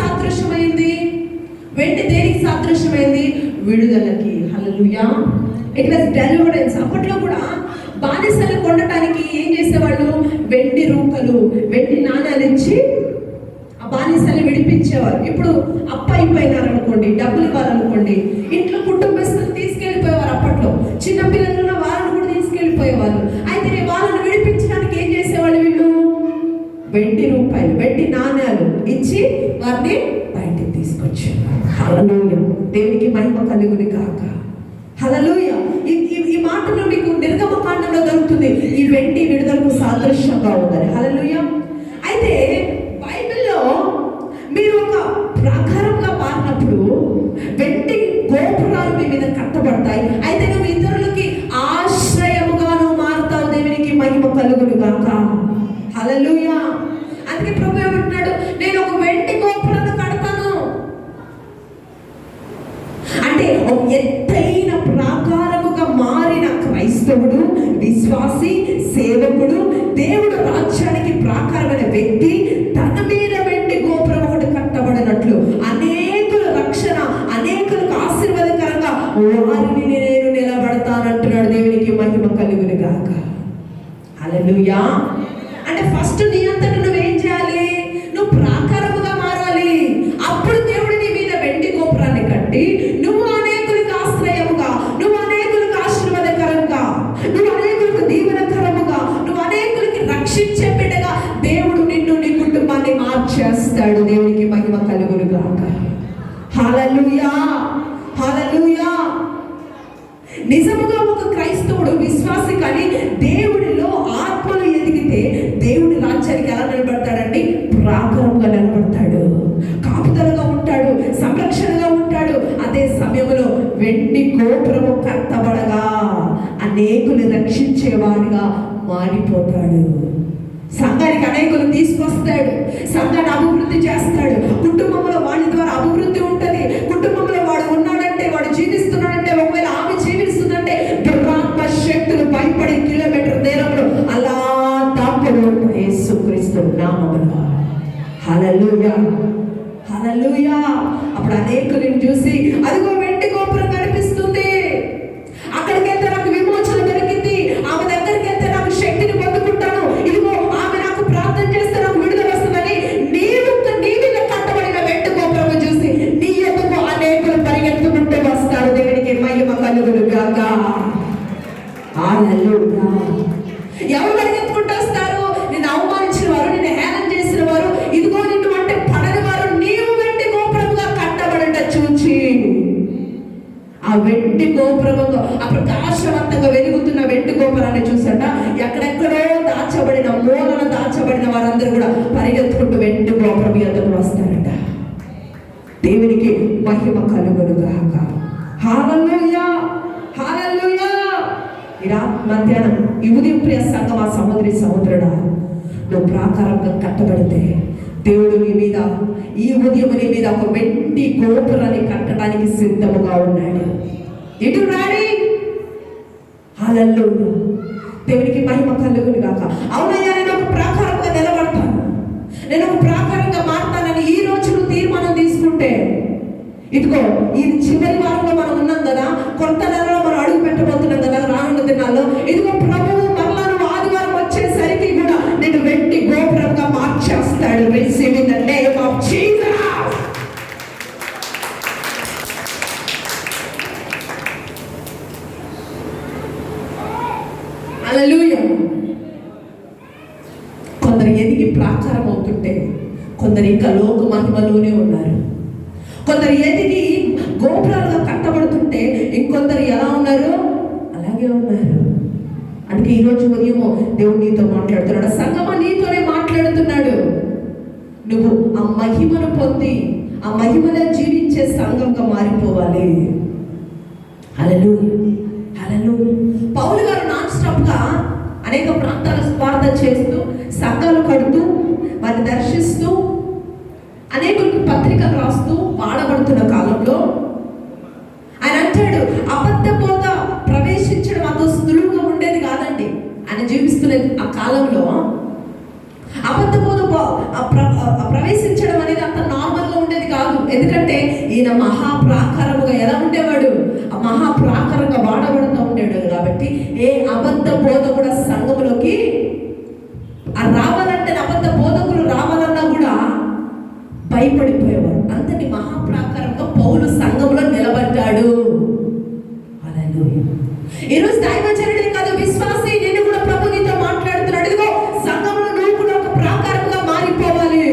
సాదృశ్యమైంది? విడుదలకి. హల్లెలూయా. It was deliverance. అప్పట్లో కూడా బానిసలు కొనడానికి ఏం చేసేవాళ్ళు? వెండి రూకలు, వెండి నాణాలు ఇచ్చి ఆ బానిసలు విడిపించేవారు. ఇప్పుడు అయిపోయినారనుకోండి, డబ్బులు ఇవ్వాలనుకోండి, ఇంట్లో కుటుంబస్తులు తీసుకెళ్ళిపోయేవారు. అప్పట్లో చిన్నపిల్లలు ఉన్న వాళ్ళని కూడా తీసుకెళ్ళిపోయేవాళ్ళు. అయితే వాళ్ళని విడిపించడానికి ఏం చేసేవాళ్ళు? వీళ్ళు వెండి రూపాయలు, వెండి నాణ్యాలు ఇచ్చి వారిని బయటికి తీసుకొచ్చేవారు. హల్లెలూయా. దేవునికి మహిమ కలుగును గాక. హల్లెలూయా. ఈ మాటలు మీకు నిర్గమకాండంలో దొరుకుతుంది. ఈ వెండి విడుదలకు సాదృశ్యంగా ఉందని. హల్లెలూయా. అయితే బైబిల్లో మీరు ఒక ప్రాకారంగా మారినప్పుడు వెండి గోపురాలు మీ మీద కట్టబడతాయి. అయితే నువ్వు ఇతరులకి ఆశ్రయముగా నువ్వు మారుతావు. దేవునికి మహిమ కలుగును గాక. హల్లెలూయా. అందుకే ప్రభు ఏమంటున్నాడు? నేను ఒక వెండి గోపురాన్ని కడతాను. అంటే ఒక ఎత్తైన ప్రాకారముగా మారిన క్రైస్తవుడు, విశ్వాసి, సేవకుడు, దేవుడు రాజ్యానికి ప్రాకారమైన వ్యక్తి తన మీద వెండి గోపురం ఒకటి కట్టబడినట్లు అనేకుల రక్షణ, అనేకులకు ఆశీర్వాదకరంగా వారిని నేను నిలబడతానంటున్నాడు. దేవునికి మహిమ కలుగును గాక. హల్లెలూయా. అంటే ఫస్ట్ నీ అంతటా నువ్వేం చేయాలి? నువ్వు ప్రాకారముగా మారాలి. అప్పుడు దేవుడు నీ మీద వెండి గోపురాన్ని కట్టి నువ్వు అనేకులకు ఆశ్రయముగా, నువ్వు అనేకులకు ఆశీర్వాద దేవునికి మహిమ కలుగును గాక. హల్లెలూయా, హల్లెలూయా. నిజముగా ఒక క్రైస్తవుడు విశ్వాసి కానీ దేవుడిలో ఆత్మలు ఎదిగితే దేవుడి రాజ్యానికి ఎలా నిలబడతాడండి? ప్రాకారంగా నిలబడతాడు, కాపుదలగా ఉంటాడు, సంరక్షణగా ఉంటాడు. అదే సమయంలో వెండి గోపురము కట్టబడగా అనేకులు రక్షించేవాడిగా మారిపోతాడు. సంఘానికి అనేకులు తీసుకొస్తాడు, సంఘాన్ని అభివృద్ధి చేస్తాడు. కుటుంబంలో వాడి ద్వారా అభివృద్ధి ఉంటుంది. కుటుంబంలో వాడు ఉన్నాడంటే, వాడు జీవిస్తున్నాడంటే, ఒకవేళ ఆమె జీవిస్తుందంటే దురాత్మ శక్తులు భయపడే కిలోమీటర్ దూరంలో అలా దాక్కుని యేసుక్రీస్తు నామములో. హల్లెలూయా, హల్లెలూయా. అప్పుడు అనేకులను చూసి అదిగో వెండి గోపురం కనిపిస్తుంది, అక్కడికి వెళ్తే నాకు విమోచన దొరికింది, ఆమె దగ్గరికి వెళ్తే నాకు శక్తిని పొందుకుంటాను, ఇదిగో ఆమె నాకు ప్రార్థన చేస్తే నాకు విడుదల వస్తుందని నీ మీద కట్టబడిన వెండి గోపురం చూసి నీ ఎదుగు అనేకులు పరిగెత్తుకుంటూ వస్తారు. దేవునికి మహిమ కలుగును గాక. హల్లెలూయా. ఎవరు పరిగెత్తుకుంటూ వస్తారు? నిన్ను అవమానించిన వారు, నిన్ను హేళన చేసిన వారు, ఇదిగో నిన్ను అంటే పడని వారు నీవు వెండి గోపురముగా కట్టబడట చూచి ఆ వెండి గోపురముగా, ఆ ప్రకాశవంతంగా వెలుగుతున్న వెండి గోపురాన్ని చూసట ఎక్కడెక్కడో దాచబడిన మూలన దాచబడిన వారందరూ కూడా పరిగెత్తుకుంటూ వెండి గోపురం ఎదురు వస్తారట. దేవునికి మహిమ కలుగును గాక. హల్లెలూయా, హల్లెలూయా. మధ్యాహ్నం ఈ ఉదయం ప్రియ సంగమా, సహోదరి సహోదరుడా, నువ్వు ప్రాకారంగా కట్టబడితే దేవుడు నీ మీద ఈ ఉదయం నీ మీద ఒక వెండి గోపురాన్ని కట్టడానికి సిద్ధముగా ఉన్నాడు. ఇటు రాడి. హల్లెలూయా. దేవునికి మహిమ కలుగును గాక. అవునయ్యా, నేను ఒక ప్రాకారంగా నిలబడతాను, నేను ఒక ప్రాకారంగా మారుతానని ఈ రోజు నువ్వు తీర్మానం తీసుకుంటే, ఇదిగో ఈ చివరి వారంలో మనం ఉన్నాం కదా, కొత్త నెలలో మనం అడుగు పెట్టబోతున్నాం కదా, రానున్న దినాల్లో ఇదిగో ప్రభువు మరలా నువ్వు ఆదివారం వచ్చేసరికి కూడా నేను వెండి గోపురంగా మార్చేస్తాడు. Receive in the name of Jesus. Hallelujah. కొందరు ఎదిగి ప్రాకారం అవుతుంటే కొందరు ఇంకా లోక మహిమలోనే ఉన్నారు. కొందరు ఎదిగి గోపురాలుగా కట్టబడుతుంటే ఇంకొందరు ఎలా ఉన్నారు? అలాగే ఉన్నారు. అందుకే ఈరోజు ఉదయము దేవుడు నీతో మాట్లాడుతున్నాడు. సంగమ నీతోనే మాట్లాడుతున్నాడు. నువ్వు ఆ మహిమను పొంది ఆ మహిమలో జీవించే సంఘంగా మారిపోవాలి. హల్లెలూయా, హల్లెలూయా. పౌలు గారు నాన్ స్టాప్ గా అనేక ప్రాంతాలు స్వార్థ చేస్తూ, సంఘాలు కడుతూ, వారిని దర్శిస్తూ, అనేకులకు పత్రికలు రాస్తూ వాడబడుతున్న కాలంలో ఆయన అంటాడు, అబద్ధ బోధ ప్రవేశించడం అంత సులువుగా ఉండేది కాదండి. ఆయన జీవిస్తున్న ఆ కాలంలో అబద్ధ బోధ ప్రవేశించడం అనేది అంత నార్మల్గా ఉండేది కాదు. ఎందుకంటే ఈయన మహాప్రాకారముగా ఎలా ఉండేవాడు? ఆ మహాప్రాకారంగా వాడబడుతూ ఉండేవాడు. కాబట్టి ఏ అబద్ధ బోధ కూడా సంఘంలోకి రావాలంటే, అబద్ధ బోధకులు రావాలన్నా కూడా భయపడిపోయేవారు. అంతటి మహాప్రాకారంగా పౌలు సంఘంలో నిలబడ్డాడు. హల్లెలూయా. ఈరోజు దైవజనుడే కాదు, విశ్వాసి నేను కూడా ప్రభు నీతో మాట్లాడుతున్నాడు. ఇదిగో సంఘంలో నువ్వు కూడా ఒక ప్రాకారంగా మారిపోవాలి.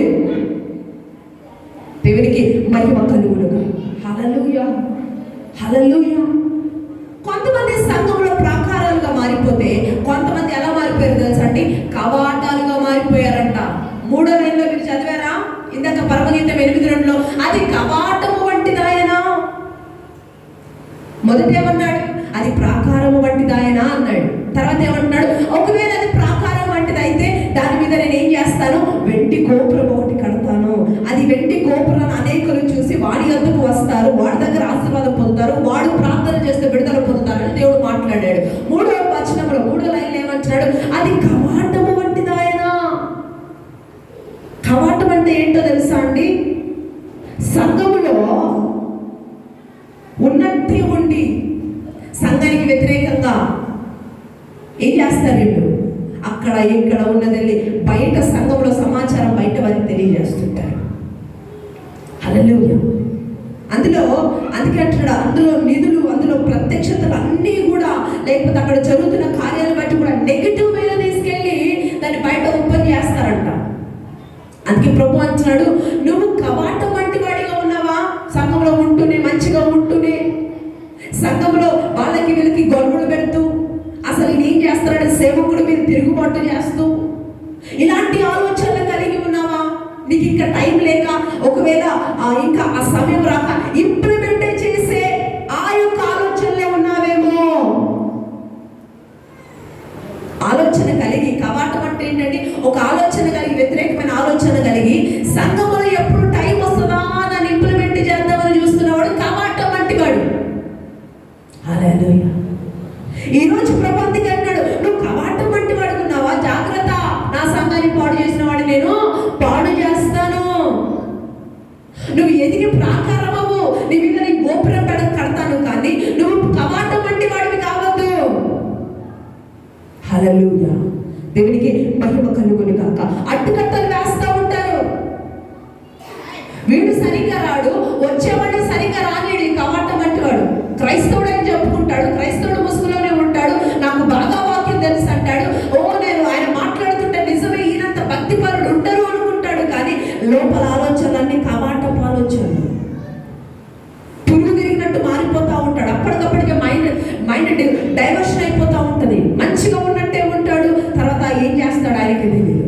దేవునికి మహిమ కలుగునుగా. హల్లెలూయా, హల్లెలూయా. కొంతమంది సంఘంలో ప్రాకారాలుగా మారిపోతే కొంతమంది ఎలా మారిపోయారు తెలుసా అండి? కవాటాలుగా మారిపోయారంట. 3వ లైన్లో మీరు చదివారా? ఇందాక పరమగీతం 8:2 అది కవాటము వంటిదాయనా. మొదట ఏమన్నాడు? అది ప్రాకారము వంటిదాయనా అన్నాడు. తర్వాత ఏమంటున్నాడు? ఒకవేళ అది ప్రాకారం వంటిది అయితే దాని మీద నేను ఏం చేస్తాను? వెండి గోపురం ఒకటి కడతాను. అది వెండి గోపురాన్ని అనేకులు చూసి వాడి వద్దకు వస్తారు, వాడి దగ్గర ఆశీర్వాదం పొందుతారు, వాడు ప్రార్థన చేస్తే విడుదల పొందుతారని దేవుడు మాట్లాడాడు. 3వ వచనంలో 3వ లైన్లో ఏమంటున్నాడు? అది కవాటము వంటిదాయనా. కవాటం అంటే ఏంటో తెలుసా అండి? సంఘములో ఉన్నట్టే ఉండి సంఘానికి వ్యతిరేకంగా ఏం చేస్తారు వీళ్ళు? అక్కడ ఇక్కడ ఉన్నది బయట సంఘంలో సమాచారం బయట వారికి తెలియజేస్తుంటారు. హల్లెలూయా. అందుకే అంటాడు, అందులో నిధులు, అందులో ప్రత్యక్షతలు అన్నీ కూడా, లేకపోతే అక్కడ జరుగుతున్న కార్యాలను బట్టి కూడా నెగిటివ్ వేలో తీసుకెళ్ళి దాన్ని బయట ఓపెన్ చేస్తారంట. అందుకే ప్రభు అంటున్నాడు, నువ్వు కవాటం వంటి వాడిగా ఉన్నావా? సంఘంలో ఉంటూనే, మంచిగా ఉంటూనే, సంఘంలో వాళ్ళకి వీళ్ళకి గొడవలు పెడుతూ, అసలు ఏం చేస్తారంటే సేవకుడి మీద తిరుగుబాటు చేస్తూ, ఇలాంటి ఆలోచనలు కలిగి ఉన్నావా? నీకు ఇంకా టైం లేక, ఒకవేళ ఇంకా ఆ సమయం రాక ఇంప్లిమెంట్ చేసే ఆ యొక్క ఆలోచనలే ఉన్నావేమో. ఆలోచన కలిగి, కవాటం అంటే ఏంటంటే ఒక ఆలోచన కలిగి, వ్యతిరేకమైన ఆలోచన కలిగి, సంఘంలో ఎప్పుడు టైం వస్తుందా అని ఇంప్లిమెంట్ చేద్దామని చూస్తున్నవాడు కవాటం వంటి వాడు. హల్లెలూయా. ఈరోజు ప్రబంధికి అన్నాడు, నువ్వు కవాటం వంటి వాడుకున్నావా? జాగ్రత్త, నా సంఘాన్ని పాడు చేసిన వాడు నేను పాడు చేస్తాను. నువ్వు ఎదిగి ప్రాకారమవు, నీ మీద నీ గోపురం కడతాను, కానీ నువ్వు కవాటం వంటి వాడివి కావద్దు. హల్లెలూయా. దేవునికి మహిమ కలుగును గాక. అడ్డుకట్టలు వేస్తూ ఉంటారు. వీడు సరిగ్గా రాడు, వచ్చేవాడిని సరిగ్గా రానిడు, కవాటం వంటి వాడు. క్రైస్తవుడు అని చెప్పుకుంటాడు, క్రైస్తవుడు ముసుగులోనే ఉంటాడు, నాకు బాగా వాక్యం తెలుసు అంటాడు. నేను ఆయన మాట్లాడుతుంటే నిజమే, ఈయనంత భక్తిపరుడు ఉండరు అనుకుంటాడు, కానీ లోపల ఆలోచనలన్నీ కవాటపు ఆలోచనలు. పురుగు తిరిగినట్టు మారిపోతూ ఉంటాడు. అప్పటికప్పటికే మైండ్ డైవర్షన్ అయిపోతూ ఉంటుంది. మంచిగా ఉన్నట్టే ఉంటాడు, తర్వాత ఏం చేస్తాడు ఆయనకి తెలియదు.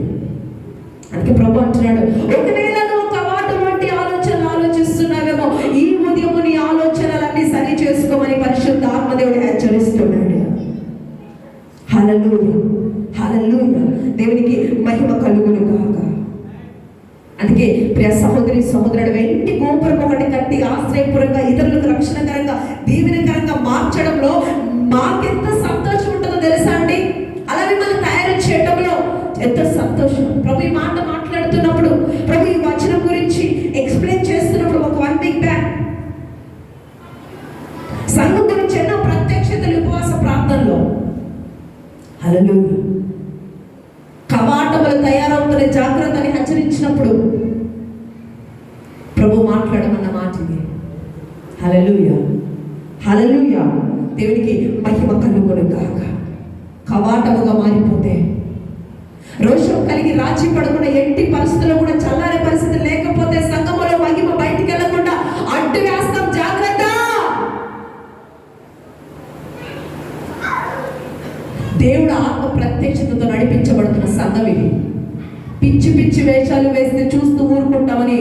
అందుకే ప్రభు అంటున్నాడు, ఒకవేళ నువ్వు కవాటం వంటి ఆలోచనలు ఆలోచిస్తున్నావేమో, ఈ ఉదయం నీ ఆలోచనలన్నీ సరి చేసుకోమని పరిశుద్ధ ఆత్మదేవుడు హెచ్చరిస్తున్నాడు. హల్లెలూయా, హల్లెలూయా. దేవునికి మహిమ కలుగును గాక. అందుకే ప్రియ సహోదరి సహోదరుడు, వెంటి గోపురం ఒకటి కట్టి ఆశ్రయపురంగా, ఇతరులకు రక్షణకరంగా, దీవెనకరంగా మార్చడంలో మాకెంత సంతోషం ఉంటుందో తెలుసా అండి? అలా మిమ్మల్ని తయారు చేయడంలో ఎంతో సంతోషం. ప్రభు ఈ మాట మాట్లాడుతున్నప్పుడు, ప్రభు ఈ వచనం గురించి ఎక్స్ప్లెయిన్ చేస్తున్నప్పుడు, ఒక 1 వీక్ బ్యాక్ సంఘం గురించి ఎన్నో ప్రత్యక్షతలు, ఉపవాస ప్రార్థనలో, హల్లెలూయా, కవాటములు తయారవుతున్న జాగ్రత్తని హెచ్చరించినప్పుడు ప్రభు మాట్లాడమన్న మాట ఇది. హల్లెలూయా, హల్లెలూయా. దేవునికి మహిమ కలుగును గాక. కవాటముగా మారిపోతే, రోషం కలిగి రాజీ పడకుండా, ఎట్టి పరిస్థితుల్లో కూడా చల్లారే పరిస్థితి లేకపోతే, సంఘములో మహిమ బయటికి వెళ్ళకుండా అడ్డు వేస్తాం. జాగ్రత్త. దేవుడు ఆత్మ ప్రత్యక్షతతో నడిపించబడుతున్న సంఘం ఇది. పిచ్చి పిచ్చి వేషాలు వేస్తే చూస్తూ ఊరుకుంటామని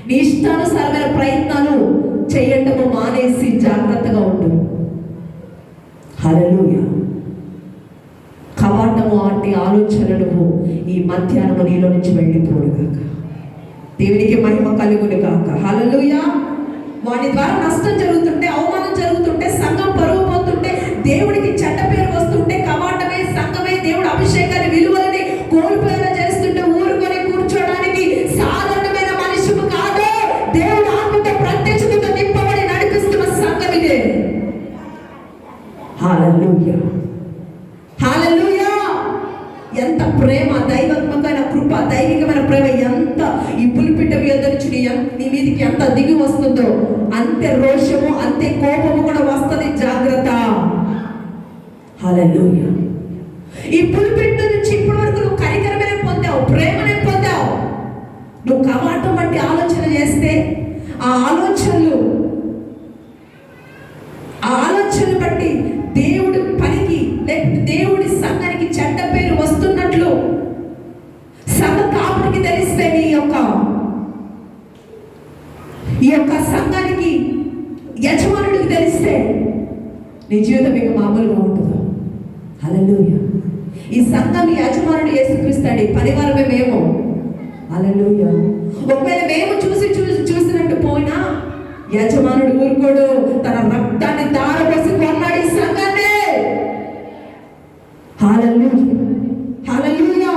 నీ ఇష్టానుసారమైన ప్రయత్నాలు చేయటము మానేసి జాగ్రత్తగా ఉండు. హల్లెలూయా. కవాటము అంటే ఆలోచనలు ఈ మధ్యాహ్నం నీలో నుంచి వెళ్ళిపోడుగాక. దేవునికి మహిమ కలుగును గాక. హల్లెలూయా. వాడి ద్వారా నష్టం జరుగుతుంటే, అవమానం జరుగుతుంటే, సంఘం పరువు పోతుంటే, దేవుడికి చెడ్డ పేరు వస్తుంటే, కవాటమే, సంఘమే, దేవుడు అభిషేకాన్ని, విలువలని కోల్పోయేలా చేస్తుంటే ఊరుకొని కూర్చోడానికి సాధారణమైన మనుషులు కాదు. దేవుడు ఆత్మతో ప్రత్యక్షతతో నింపబడి నడిపిస్తున్న సంఘం ఇదే. హల్లెలూయా, హల్లెలూయా. ఎంత ప్రేమ, దైవాత్మకమైన కృప, దైవికమైన ప్రేమ ఎంత ఈ పులిపిట్ట మీద నుంచి నీ మీదకి ఎంత దిగి వస్తుందో, అంతే రోషము, అంతే కోపము కూడా వస్తుంది. జాగ్రత్త. హల్లెలూయా. ఈ పులిపిట్ట నుంచి ఇప్పటి వరకు నువ్వు కనికరమే పొందావు, ప్రేమనే పొందావు. నువ్వు కవాటం బట్టి ఆలోచన చేస్తే, ఆ ఆలోచనలు బట్టి దేవుడి పనికి, లేకపోతే దేవుడి సంఘానికి చెడ్డ పేరు వస్తున్నట్లు సంఘ కాపురికి తెలిస్తే, ఈ యొక్క సంఘానికి యజమానుడికి తెలిస్తే, నీ జీవితం ఇక మామూలుగా ఉంటుందా? హల్లెలూయా. ఈ సంఘం యజమానుడు యేసుక్రీస్తు, పనివారమే మేము. హల్లెలూయా. ఒకవేళ మేము చూసినట్టు పోయినా యజమానుడు ఊరుకోడు, తన రక్తాన్ని దారపోసి కొన్నాడు ఈ సంఘాన్ని. హల్లెలూయా, హల్లెలూయా.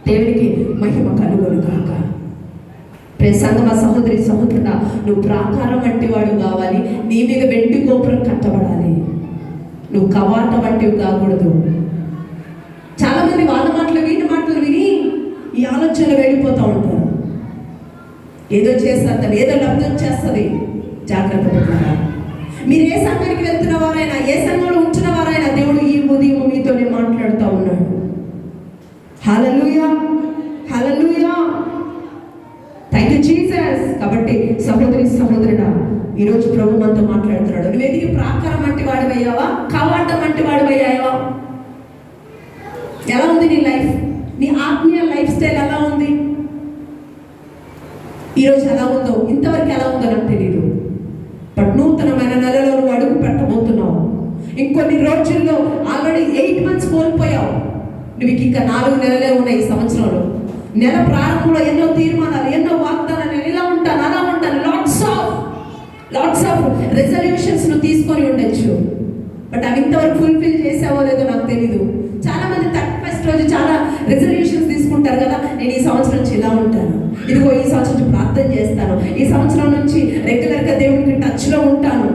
దేవునికి మహిమ కలుగును గాక. సంగమ సహోదరి సహోదరుడా, నువ్వు ప్రాకారం వంటి వాడు కావాలి. నీ మీద వెండి గోపురం కట్టబడాలి. నువ్వు కవాటం వంటివి కాకూడదు. చాలా మంది వాళ్ళ మాటలు వీటి మాటలు విని ఈ ఆలోచనలు వెళ్ళిపోతూ ఉంటారు. ఏదో చేస్తారు, ఏదో లబ్ధి వచ్చేస్తుంది. జాగ్రత్త పడాలి. మీరు ఏ సంఘానికి వెళ్తున్న వారైనా, ఏ సంఘంలో ఉంచిన వారైనా, దేవుడు ఈ ఉదయం మీతోనే మాట్లాడుతూ ఉన్నాడు. Hallelujah, hallelujah. Thank you Jesus. కాబట్టి సహోదరి సహోదరుడా, ఈరోజు ప్రభు మనతో మాట్లాడుతున్నాడు. నువ్వు ఎదిగి ప్రాకారం వంటి వాడివయ్యావా, కవాటం వంటి వాడివయ్యావా? ఎలా ఉంది నీ లైఫ్? నీ ఆత్మీయ లైఫ్ స్టైల్ ఎలా ఉంది? ఈరోజు ఎలా ఉందో, ఇంతవరకు ఎలా ఉందో నాకు తెలియదు. బట్ నూతనమైన నెలలో నువ్వు అడుగు పెట్టబోతున్నావు. ఇంకొన్ని రోజుల్లో ఆల్రెడీ 8 months కోల్పోయావు. నువ్వు ఇంకా 4 నెలలే ఉన్నాయి ఈ సంవత్సరంలో. నెల ప్రారంభంలో ఎన్నో తీర్మానాలు, ఎన్నో వాగ్దానాలు, నేను ఇలా ఉంటాను, అలా ఉంటాను, లాట్స్ ఆఫ్ రెజల్యూషన్స్ నువ్వు తీసుకొని ఉండొచ్చు. బట్ అవి ఇంతవరకు ఫుల్ఫిల్ చేసావో లేదో నాకు తెలీదు. చాలా మంది 31st రోజు చాలా రెజల్యూషన్స్ తీసుకుంటారు కదా, నేను ఈ సంవత్సరం నుంచి ఇలా ఉంటాను, ఇదిగో ఈ సంవత్సరం నుంచి ప్రార్థన చేస్తాను, ఈ సంవత్సరం నుంచి రెగ్యులర్గా దేవుడికి టచ్లో ఉంటాను,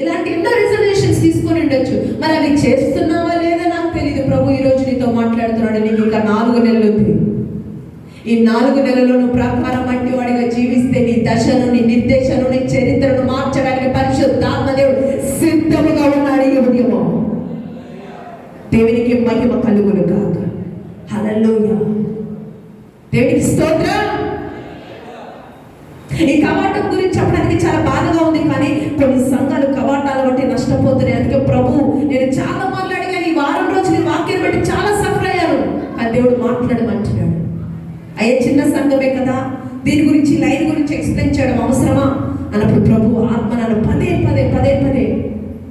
ఇలాంటి ఎన్నో రెజల్యూషన్స్ తీసుకొని ఉండొచ్చు. మరి అవి చేస్తున్నావా లేదా నాకు తెలియదు. ప్రభు ఈ రోజు నీతో మాట్లాడుతున్నాడు. నీకు ఇంకా 4 నెలలు ఉంది. ఈ 4 నెలల్లో నువ్వు ప్రాకారం వంటి వాడిగా జీవిస్తే నీ దశను, నీ నిర్దేశను, నీ చరిత్రను మార్చడానికి పరిశుద్ధాత్మ దేవుడు సిద్ధముగా ఉన్నాడు. ఈ ఉదయము దేవునికి మహిమ కలుగును గాక. హల్లెలూయా. దేవునికి స్తోత్రం. ఈ కవాటం గురించి చెప్పడానికి చాలా బాధగా ఉంది, కానీ కొన్ని సంఘాలు కవాటాలు బట్టి నష్టపోతున్నాయి. అందుకే ప్రభు, నేను చాలా మాట్లాడిగాను ఈ వారం రోజులు ఈ వాక్యాన్ని బట్టి చాలా సఫర్ అయ్యాను. కానీ దేవుడు మాట్లాడమంటున్నాడు. అయ్యే చిన్న సంఘమే కదా, దీని గురించి లైన్ గురించి ఎక్స్ప్లెయిన్ చేయడం అవసరమా అన్నప్పుడు ప్రభు ఆత్మ నన్ను పదే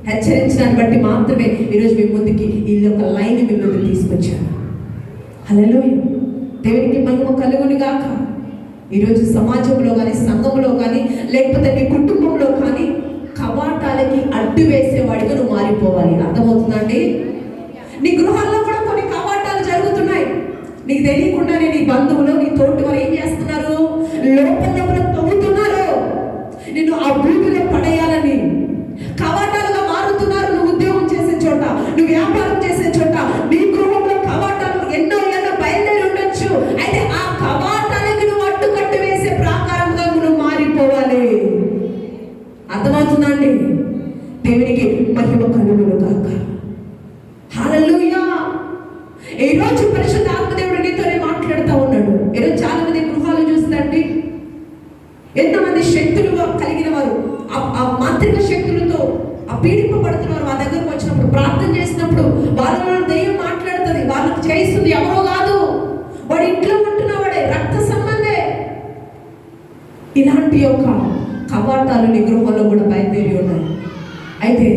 హెచ్చరించడాన్ని బట్టి మాత్రమే ఈరోజు మీ ముందుకి ఈ యొక్క లైన్ మీ ముందుకు తీసుకొచ్చాను. హల్లెలూయా. దేవునికి మహిమ కలుగును గాక. ఈరోజు సమాజంలో కానీ, సంఘంలో కానీ, లేకపోతే నీ కుటుంబంలో కానీ కవాటాలకి అడ్డు వేసేవాడిగా నువ్వు మారిపోవాలి. అర్థమవుతుందండి? నీ గృహాల్లో కూడా కొన్ని కవాటాలు జరుగుతున్నాయి. నీకు తెలియకుండానే నీ బంధువులు, నీ తోటి వారు ఏం చేస్తున్నారు? లోపల తవ్వుతున్నారు. నిన్ను ఆ భూమిలో పడేయాలని కవాటాలుగా మారుతున్నారు. నువ్వు ఉద్యోగం చేసే చోట, నువ్వు వ్యాపారం చేసే చోట, నీ గృహంలో కవాటాలు ఎన్నో బయలుదేరి ఉండొచ్చు. అయితే ఆ కవాటాలకి నువ్వు అడ్డుకట్టు వేసే ప్రాకారంగా నువ్వు మారిపోవాలి. అర్థమవుతుందండి? దేవునికి మహిమ కలుగును గాక. హల్లెలూయా. ఈరోజు పరిశుద్ధాత్మ దేవుడు నీతోనే మాట్లాడుతూ ఉన్నాడు. ఈరోజు చాలా మంది గృహాలు చూస్తుందండి, ఎంతమంది శక్తులు కలిగిన వారు, ఆ మాంత్రిక శక్తులతో పీడింపబడుతున్నారు. మా దగ్గరకు వచ్చినప్పుడు ప్రార్థన చేసినప్పుడు వాళ్ళ దెయ్యం మాట్లాడుతుంది. వాళ్ళకి చేయిస్తుంది ఎవరో కాదు, వాడు ఇంట్లో ఉంటున్నవాడే, రక్త సంబంధే. ఇలాంటి యొక్క కవాటాలు నీ గృహంలో కూడా బయలుదేరి ఉన్నాయి. అయితే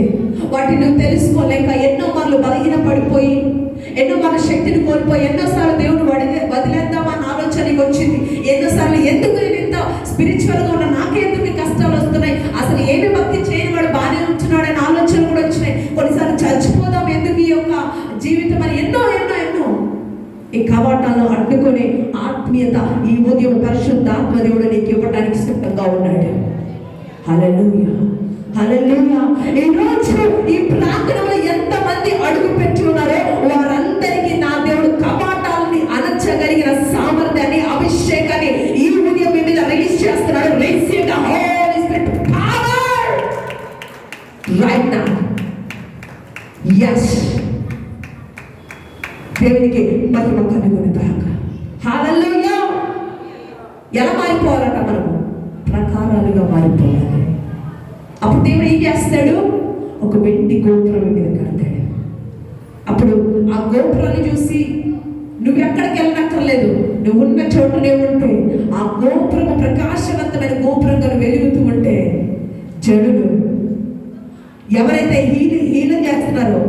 వాటిని నువ్వు తెలుసుకోలేక ఎన్నో మార్లు బలహీన పడిపోయి, ఎన్నో మన శక్తిని కోల్పోయి, ఎన్నోసార్లు దేవుడు వదిలేద్దామని ఆలోచనకి వచ్చింది. ఎన్నోసార్లు ఎందుకు నేను ఇంత స్పిరిచువల్గా ఉన్నా, నాకే ఎందుకు ఈ కష్టాలు వస్తున్నాయి, అసలు ఏమి భక్తి చేయని వాడు బాగానే ఉంటున్నాడని ఆలోచనలు కూడా వచ్చినాయి. కొన్నిసార్లు చచ్చిపోదాం ఎందుకు ఈ యొక్క జీవితం అని ఎన్నో ఈ కవాటాలను అడ్డుకునే ఆత్మీయత ఈ ఉదయం పరిశుద్ధాత్మ దేవుడు నీకు ఇవ్వడానికి సిద్ధంగా ఉన్నాడు. Hallelujah, hallelujah. ఈ రోజు ఈ ప్రాంగణంలో ఎంతమంది అడుగు పెట్టి ఉన్నారో వారందరికీ నా దేవుడు కవాటాలని అనర్చగలిగిన సామర్థ్యాన్ని, అభిషేకాన్ని ఈ ఉదయం మీ మీద రిలీజ్ చేస్తున్నాడు. Receive the Holy Spirit power right now. yes. దేవునికి మహిమ కలుగును గాక. హల్లెలూయా. ఎలా మారిపోవాలట? మనము ప్రకారాలుగా మారిపోవాలి. అప్పుడు దేవుడు ఏం చేస్తాడు? ఒక వెండి గోపురం మీద కడతాడు. అప్పుడు ఆ గోపురాన్ని చూసి నువ్వు ఎక్కడికి వెళ్ళనక్కర్లేదు, నువ్వు ఉన్న చోటనే ఉంటే ఆ గోపురం ప్రకాశవంతమైన గోపురంగా వెలుగుతూ ఉంటే జనులు ఎవరైతే హీనం చేస్తున్నారో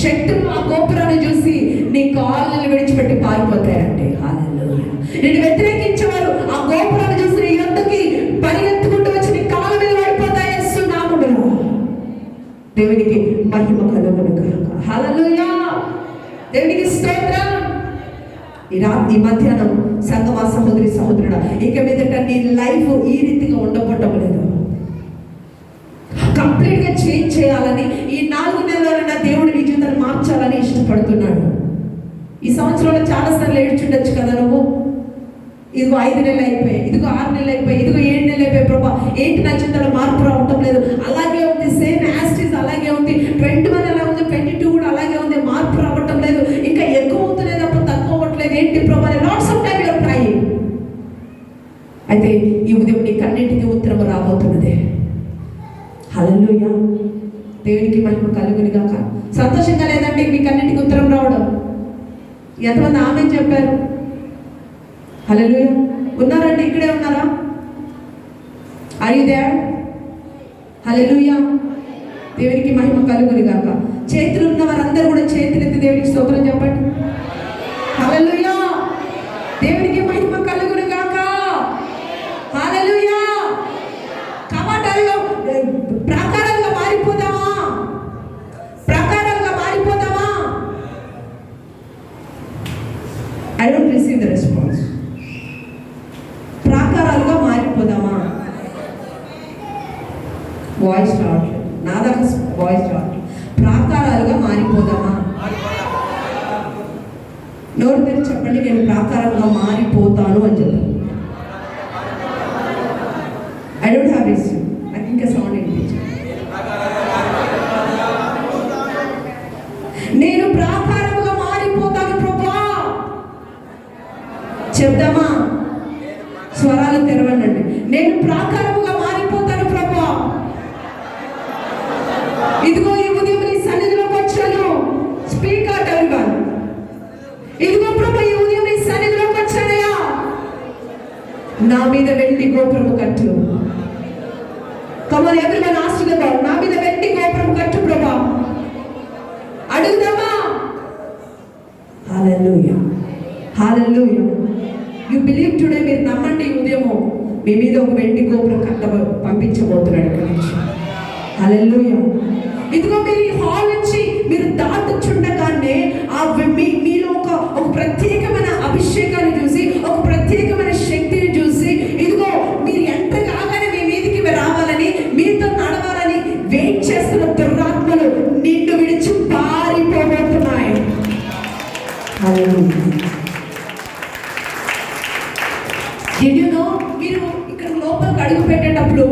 శక్తులు ఆ గోపురాన్ని చూసి నీ కాళ్ళని విడిచిపెట్టి పారిపోతాయంటే. హల్లెలూయా. నేను వ్యతిరేకించేవారు ఆ గోపురాన్ని చూసి నీ యొద్దకి పరిగెత్తుకుంటూ వచ్చి నీ కాళ్ళ మీద పడిపోతాయి. యేసునామములో దేవునికి మహిమ కలుగును గాక. హల్లెలూయా. దేవునికి స్తోత్రం. ఈ మధ్యాహ్నం సంగమా సహోదరి సహోదరుడా, ఇక మీదట నీ లైఫ్ ఈ రీతిగా ఉండబోవటం లేదు. కంప్లీట్ గా చేంజ్ చేయాలని, ఈ 4 నెలలైనా దేవుడు నీ జీవితాన్ని మార్చాలని ఇష్టపడుతున్నాడు. ఈ సంవత్సరంలో చాలా సార్లు ఏడ్చుండొచ్చు కదా నువ్వు. ఇదిగో 5 నెలలు అయిపోయాయి, ఇదిగో 6 నెలలు అయిపోయాయి, ఇదిగో 7 నెలలు అయిపోయాయి. ప్రభా ఏంటి నా జీవితంలో మార్పు రావటం లేదు, అలాగే ఉంది, సేమ్ యాస్టీస్ అలాగే ఉంది. 21 ఎలా ఉంది, 22 కూడా అలాగే ఉంది, మార్పు రావటం లేదు, ఇంకా ఎక్కువ అవుతలేదు, అప్పుడు తక్కువ అవ్వట్లేదు. ఏంటి ప్రభా? Lots of time your trying. అయితే ఈ ఉదయం నీ కన్నింటికి ఉత్తరము రాబోతున్నదే. హల్లెలూయా, దేవునికి మహిమ కలుగును గాక. సంతోషంగా లేదంటే మీ కన్నింటికి ఉత్తరం రావడం? ఎంతమంది ఆమె చెప్పారు? హల్లెలూయా. ఉన్నారండి? ఇక్కడే ఉన్నారా? Are you there? హల్లెలూయా, దేవునికి మహిమ కలుగును గాక. చేతులు ఉన్న వారందరూ కూడా చేతులెత్తి దేవునికి స్తోత్రం చెప్పండి. హల్లెలూయా, దేవునికి మహిమ కలుగును గాక. హల్లెలూయా. కవాటాలుగా ప్రాకారాలుగా మారిపోదామా? ప్రాకారాలుగా మారిపోదామా? I don't receive the response. ప్రాకారాలుగా మారిపోదామా? వాయిస్ రావట్లేదు నా దాకా, వాయిస్ రావట్లేదు. ప్రాకారాలుగా మారిపోదామా? నోరు తెరిచి చెప్పండి, నేను ప్రాకారంగా మారిపోతాను అని చెప్పండి. I don't have issue. నాకు ఇంకా సౌండ్ వినిపించండి. నేను ప్రాకారముగా మారిపోతాను ప్రభువా. చెప్దామా? స్వరాలు తెరవండి. నేను ప్రాకారముగా మారిపోతాను ప్రభువా. ఇదిగో ఈ ఉదయం నీ సన్నిధిలోకి వచ్చాను. Speak out everyone. ఇదిగో ప్రభు, ఈ ఉదయం నీ సన్నిధిలోకి వచ్చానయ్యా. నా మీద వెండి గోపురము కట్టు. Come on everyone ask the lord, నా మీద వెండి గోపురము కట్టు ప్రభు. అడుగుదామా? Hallelujah, hallelujah. You believe today. మీరు నమ్మండి, ఈ ఉదయము మీ మీద ఒక వెండి గోపురం పంపించబోతున్నాడు ఇక్కడి నుంచి. హల్లెలూయా. ఇదిగో మీరు ఈ హాల్ నుంచి మీరు దాటుచుండగానే మీలో ఒక ప్రత్యేకమైన అభిషేకాన్ని చూసి, ఒక ప్రత్యేకమైన శక్తిని చూసి, ఇదిగో మీరు ఎంటర్ కాగానే మీ మీదికి రావాలని, మీతో నడవాలని వెయిట్ చేస్తున్న దురాత్మలు నిన్ను విడిచి పారిపోబోతున్నాయి. మీరు ఇక్కడ లోపలికి అడుగు పెట్టేటప్పుడు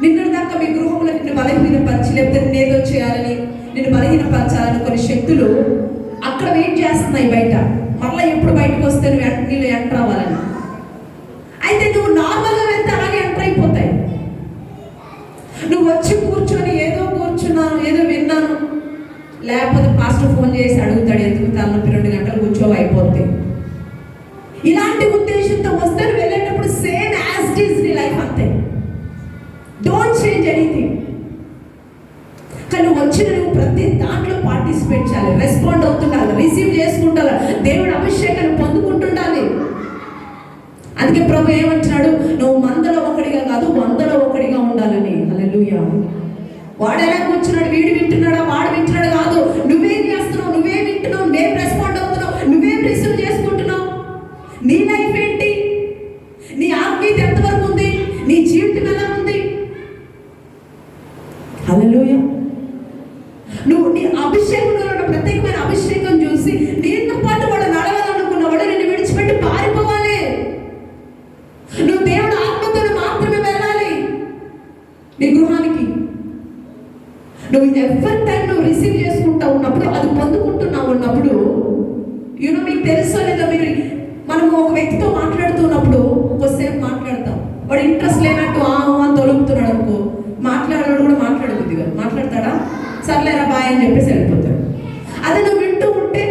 నిన్నటి దాకా మీ గృహంలో నిన్ను బలహీనపరిచి, లేకపోతే నేనేదో చేయాలని, నిన్ను బలహీనపరచాలని కొన్ని శక్తులు అక్కడ వెయిట్ చేస్తున్నాయి బయట. మళ్ళీ ఎప్పుడు బయటకు వస్తే నీళ్ళు ఎంటర్ అవ్వాలని. అయితే నువ్వు నార్మల్గా వెళ్తే అలాగే ఎంటర్ అయిపోతాయి. నువ్వు వచ్చి కూర్చొని ఏదో కూర్చున్నాను, ఏదో విన్నాను, లేకపోతే పాస్టర్ ఫోన్ చేసి అడుగుతాడు ఎందుకు తలనొప్పి 2 గంటలు కూర్చోవు అయిపోద్ది. ఇలాంటి ఉద్దేశంతో వస్తే వెళ్ళేటప్పుడు సేమ్ యాజ్ ఇట్ ఈజ్ నీ లైఫ్ అంతే. Don't change anything. కానీ నువ్వు ప్రతి దాంట్లో పార్టిసిపేట్ చేయాలి, రెస్పాండ్ అవుతుండాలి, రిసీవ్ చేసుకుంటారు, దేవుడి అభిషేకాన్ని పొందుకుంటుండాలి. అందుకే ప్రభు ఏమంటున్నాడు, నువ్వు మందలో ఒకడిగా కాదు 100లో ఒకడిగా ఉండాలని. హల్లెలూయా. వాడు ఎలా కూర్చున్నాడు, వీడు వింటున్నాడా, వాడు వింటున్నాడు కాదు. నువ్వేం చేస్తున్నావు, నువ్వేం వింటున్నావు, నువ్వేం రెస్పాండ్ అవుతున్నావు, నువ్వేం రిసీవ్ చేసుకుంటున్నావు, నీ లైఫ్ ఏంటి, నీ ఆత్మీయత ఎంతవరకు ఉంది, నీ జీవితం ఎలా ఉంది. హల్లెలూయా. నువ్వు నీ అభిషేకంలో ప్రత్యేకమైన అభిషేకం చూసి నీతో పాటు వాడు నడవాలనుకున్న వాడు నిన్ను విడిచిపెట్టి పారిపోవాలి. నువ్వు దేవుడు ఆత్మతో మాత్రమే వెళ్ళాలి నీ గృహానికి. నువ్వు ఎవరి టైం నువ్వు రిసీవ్ చేసుకుంటా ఉన్నప్పుడు, అది పొందుకుంటున్నావు ఉన్నప్పుడు, మీకు తెలుసో లేదో, మనము ఒక వ్యక్తితో మాట్లాడుతున్నప్పుడు కొద్దిసేపు మాట్లాడతాం, వాడు ఇంట్రెస్ట్ లేనట్టు అని తొలుపుతున్నాడు అనుకో, మాట్లాడాడు కూడా మాట్లాడబుద్ది కాదు. మాట్లాడతాడా? సర్లేరా బాయ్ అని చెప్పేసి వెళ్ళిపోతాడు. అదే నువ్వు వింటూ ఉంటే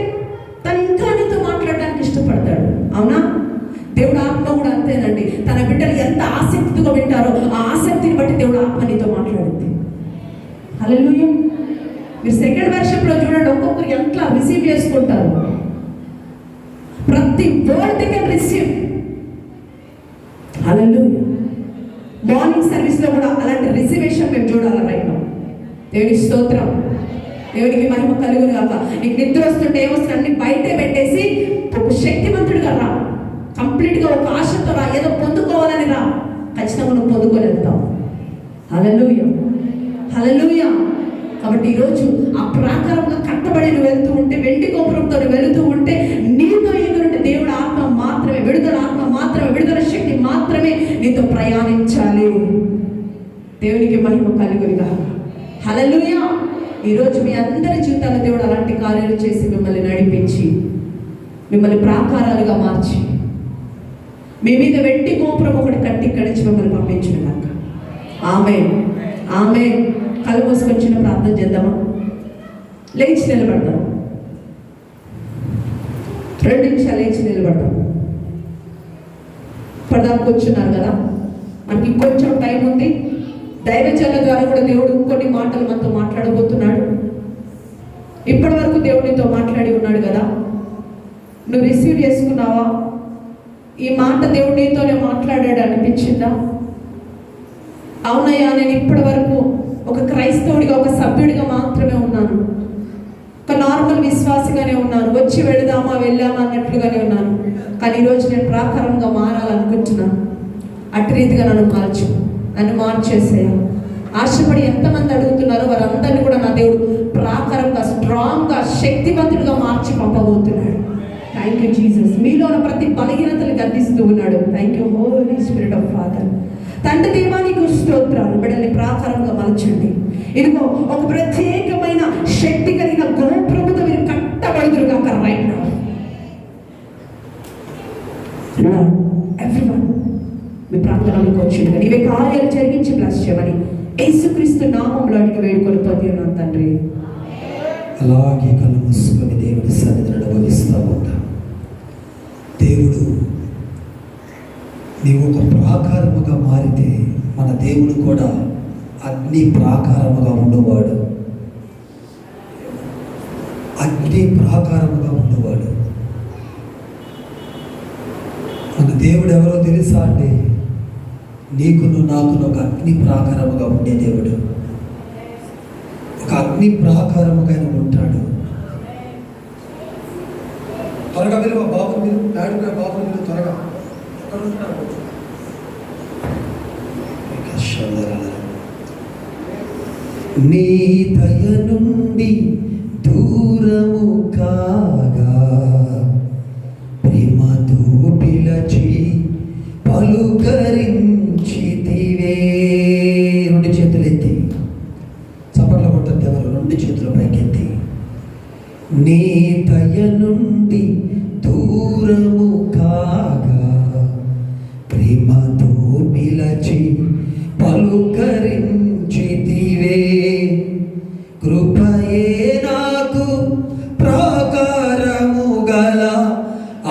తను ఇంకా నీతో మాట్లాడడానికి ఇష్టపడతాడు. అవునా? దేవుడు ఆత్మ కూడా అంతేనండి. తన బిడ్డలు ఎంత ఆసక్తిగా వింటారో ఆ ఆసక్తిని బట్టి దేవుడు ఆత్మ నీతో మాట్లాడుద్ది. హల్లెలూయా. మీరు సెకండ్ వర్షంలో చూడండి, ఒక్కొక్కరు ఎట్లా రిసీవ్ చేసుకుంటారు. ప్రతి word they can receive. Hallelujah. Morning సర్వీస్లో కూడా అలాంటి రిసర్వేషన్ మేము చూడాలి రైట్ నౌ. దేవుని స్తోత్రం, దేవునికి మహిమ కలుగును గాక. నీకు నిద్ర వస్తుంటే ఏమొస్తుంది, అన్ని బయటే పెట్టేసి ఒక శక్తివంతుడిగా రా. కంప్లీట్గా ఒక ఆశతో రా, ఏదో పొందుకోవాలని రా. ఖచ్చితంగా నువ్వు పొందుకొని వెళ్తావు. హల్లెలూయా, హల్లెలూయా. కాబట్టి ఈరోజు ఆ ప్రాకారంగా కట్టబడి నువ్వు వెళ్తూ ఉంటే, వెండి గోపురంతో వెళుతూ ఉంటే, నీతో ఎదురుంటే దేవుడు ఆత్మ మాత్రమే, విడుదల ఆత్మ మాత్రమే, విడుదల శక్తి మాత్రమే నీతో ప్రయాణించాలి. దేవునికి మహిమ కలుగును గాక. హల్లెలూయా. ఈరోజు మీ అందరి జీవితాల్లో దేవుడు అలాంటి కార్యాలు చేసి మిమ్మల్ని నడిపించి, మిమ్మల్ని ప్రాకారాలుగా మార్చి, మీ మీద వెండి గోపురం ఒకటి కట్టి ఇక్కడి నుంచి మిమ్మల్ని పంపించిన కాక. ఆమేన్, ఆమేన్. కళ్ళు మూసుకొచ్చిన ప్రార్థన చేద్దామా? లేచి నిలబడదాం. 2 నిమిషాలు లేచి నిలబడదాం. పడదాకు కూర్చున్నారు కదా, మనకి కొంచెం టైం ఉంది. దైవజనుల ద్వారా కూడా దేవుడు కొన్ని మాటలు మనతో మాట్లాడబోతున్నాడు. ఇప్పటి వరకు దేవుడితో మాట్లాడి ఉన్నాడు కదా, నువ్వు రిసీవ్ చేసుకున్నావా? ఈ మాట దేవుడు నీతోనే మాట్లాడాడు అనిపించిందా? అవునయ్యా, నేను ఇప్పటి వరకు ఒక క్రైస్తవుడిగా, ఒక సభ్యుడిగా మాత్రమే ఉన్నాను, ఒక నార్మల్ విశ్వాసిగానే ఉన్నాను, వచ్చి వెళదామా వెళ్ళామా అన్నట్లుగానే ఉన్నాను. కానీ ఈరోజు నేను ప్రాకారంగా మారాలనుకుంటున్నాను. అటు రీతిగా నన్ను మార్చేసేయా. ఆశపడి ఎంతమంది అడుగుతున్నారో వారందరినీ కూడా నా దేవుడు ప్రాకారంగా, స్ట్రాంగ్గా, శక్తివంతుడిగా మార్చి పంపబోతున్నాడు. Thank you Jesus. మీలో ఉన్న ప్రతి బలహీనతలు గద్దిస్తూ ఉన్నాడు. Thank you holy spirit of father. తండ్రి దేవానికి స్తోత్రాలు. బిడ్డల్ని ప్రాకారంగా మలచండి. ఇదిగో ఒక ప్రత్యేకమైన శక్తి కలిగిన గోపురముతో మీరు కట్టబడుదురుగాక. రైట్ నౌ ఎవ్రీవన్ మీ ప్రాంతంలోకి వచ్చింది కానీ ఇవి కార్యాలు జరిగించి బ్లెస్ చేయమని యేసుక్రీస్తు నామంలో అడిగి వేడుకొని పొంది ఉన్నాను తండ్రి. అలాగే కళ్ళు మూసుకొని దేవుడి సన్నిధిని అనుభవిస్తూ ఉంటాం. దేవుడు నీవు ఒక ప్రాకారముగా మారితే మన దేవుడు కూడా అగ్ని ప్రాకారముగా ఉండేవాడు. అగ్ని ప్రాకారముగా ఉండేవాడు. మన దేవుడు ఎవరో తెలుసా అండి? నీకును నాకును ఒక అగ్ని ప్రాకారముగా ఉండే దేవుడు. ఒక అగ్ని ప్రాకారముగా ఆయన ఉంటాడు. త్వరగా విలువ బాబు మీరు డాడీ బాబు మీరు త్వరగా నీ దయ నుండి దూరము కాగా ప్రేమతో పిలచి పలుకరించితివే. 2 చేతులు ఎత్తి చప్పట్లు కొట్టద్దు ఎవరు, 2 చేతులు పైకెత్తి. నీ దయ నుండి దూరము కాగా ప్రేమతో పిలచి పలుకరించితివే. కృపయే నాకు ప్రాకారము గల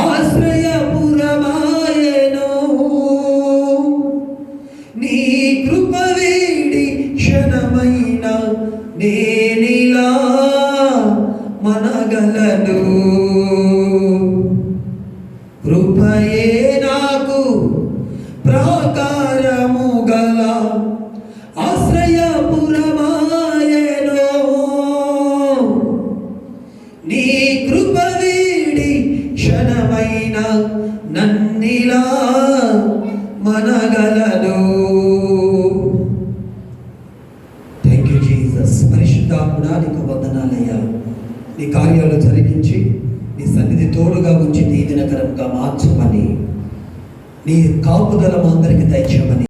ఆశ్రయపురమాయెను. నీ కృప వేడి క్షణమైన నేనిలా మనగలను. కృపయే నాకు ప్రాకారము గల ఆశ్రయపురమాయెను. నీ కృప వీడి క్షణమైన నన్నిలా మనగలను. Thank you Jesus. పరిశుద్ధాత్ముడా నీకు వందనాలయ్యా. నీ కార్యాలు జరిగించి నీ సన్నిధి తోడుగా ఉంచి దీవెనకరంగా మార్చమని, నీ కాపుదల మా అందరికి దయచేయమని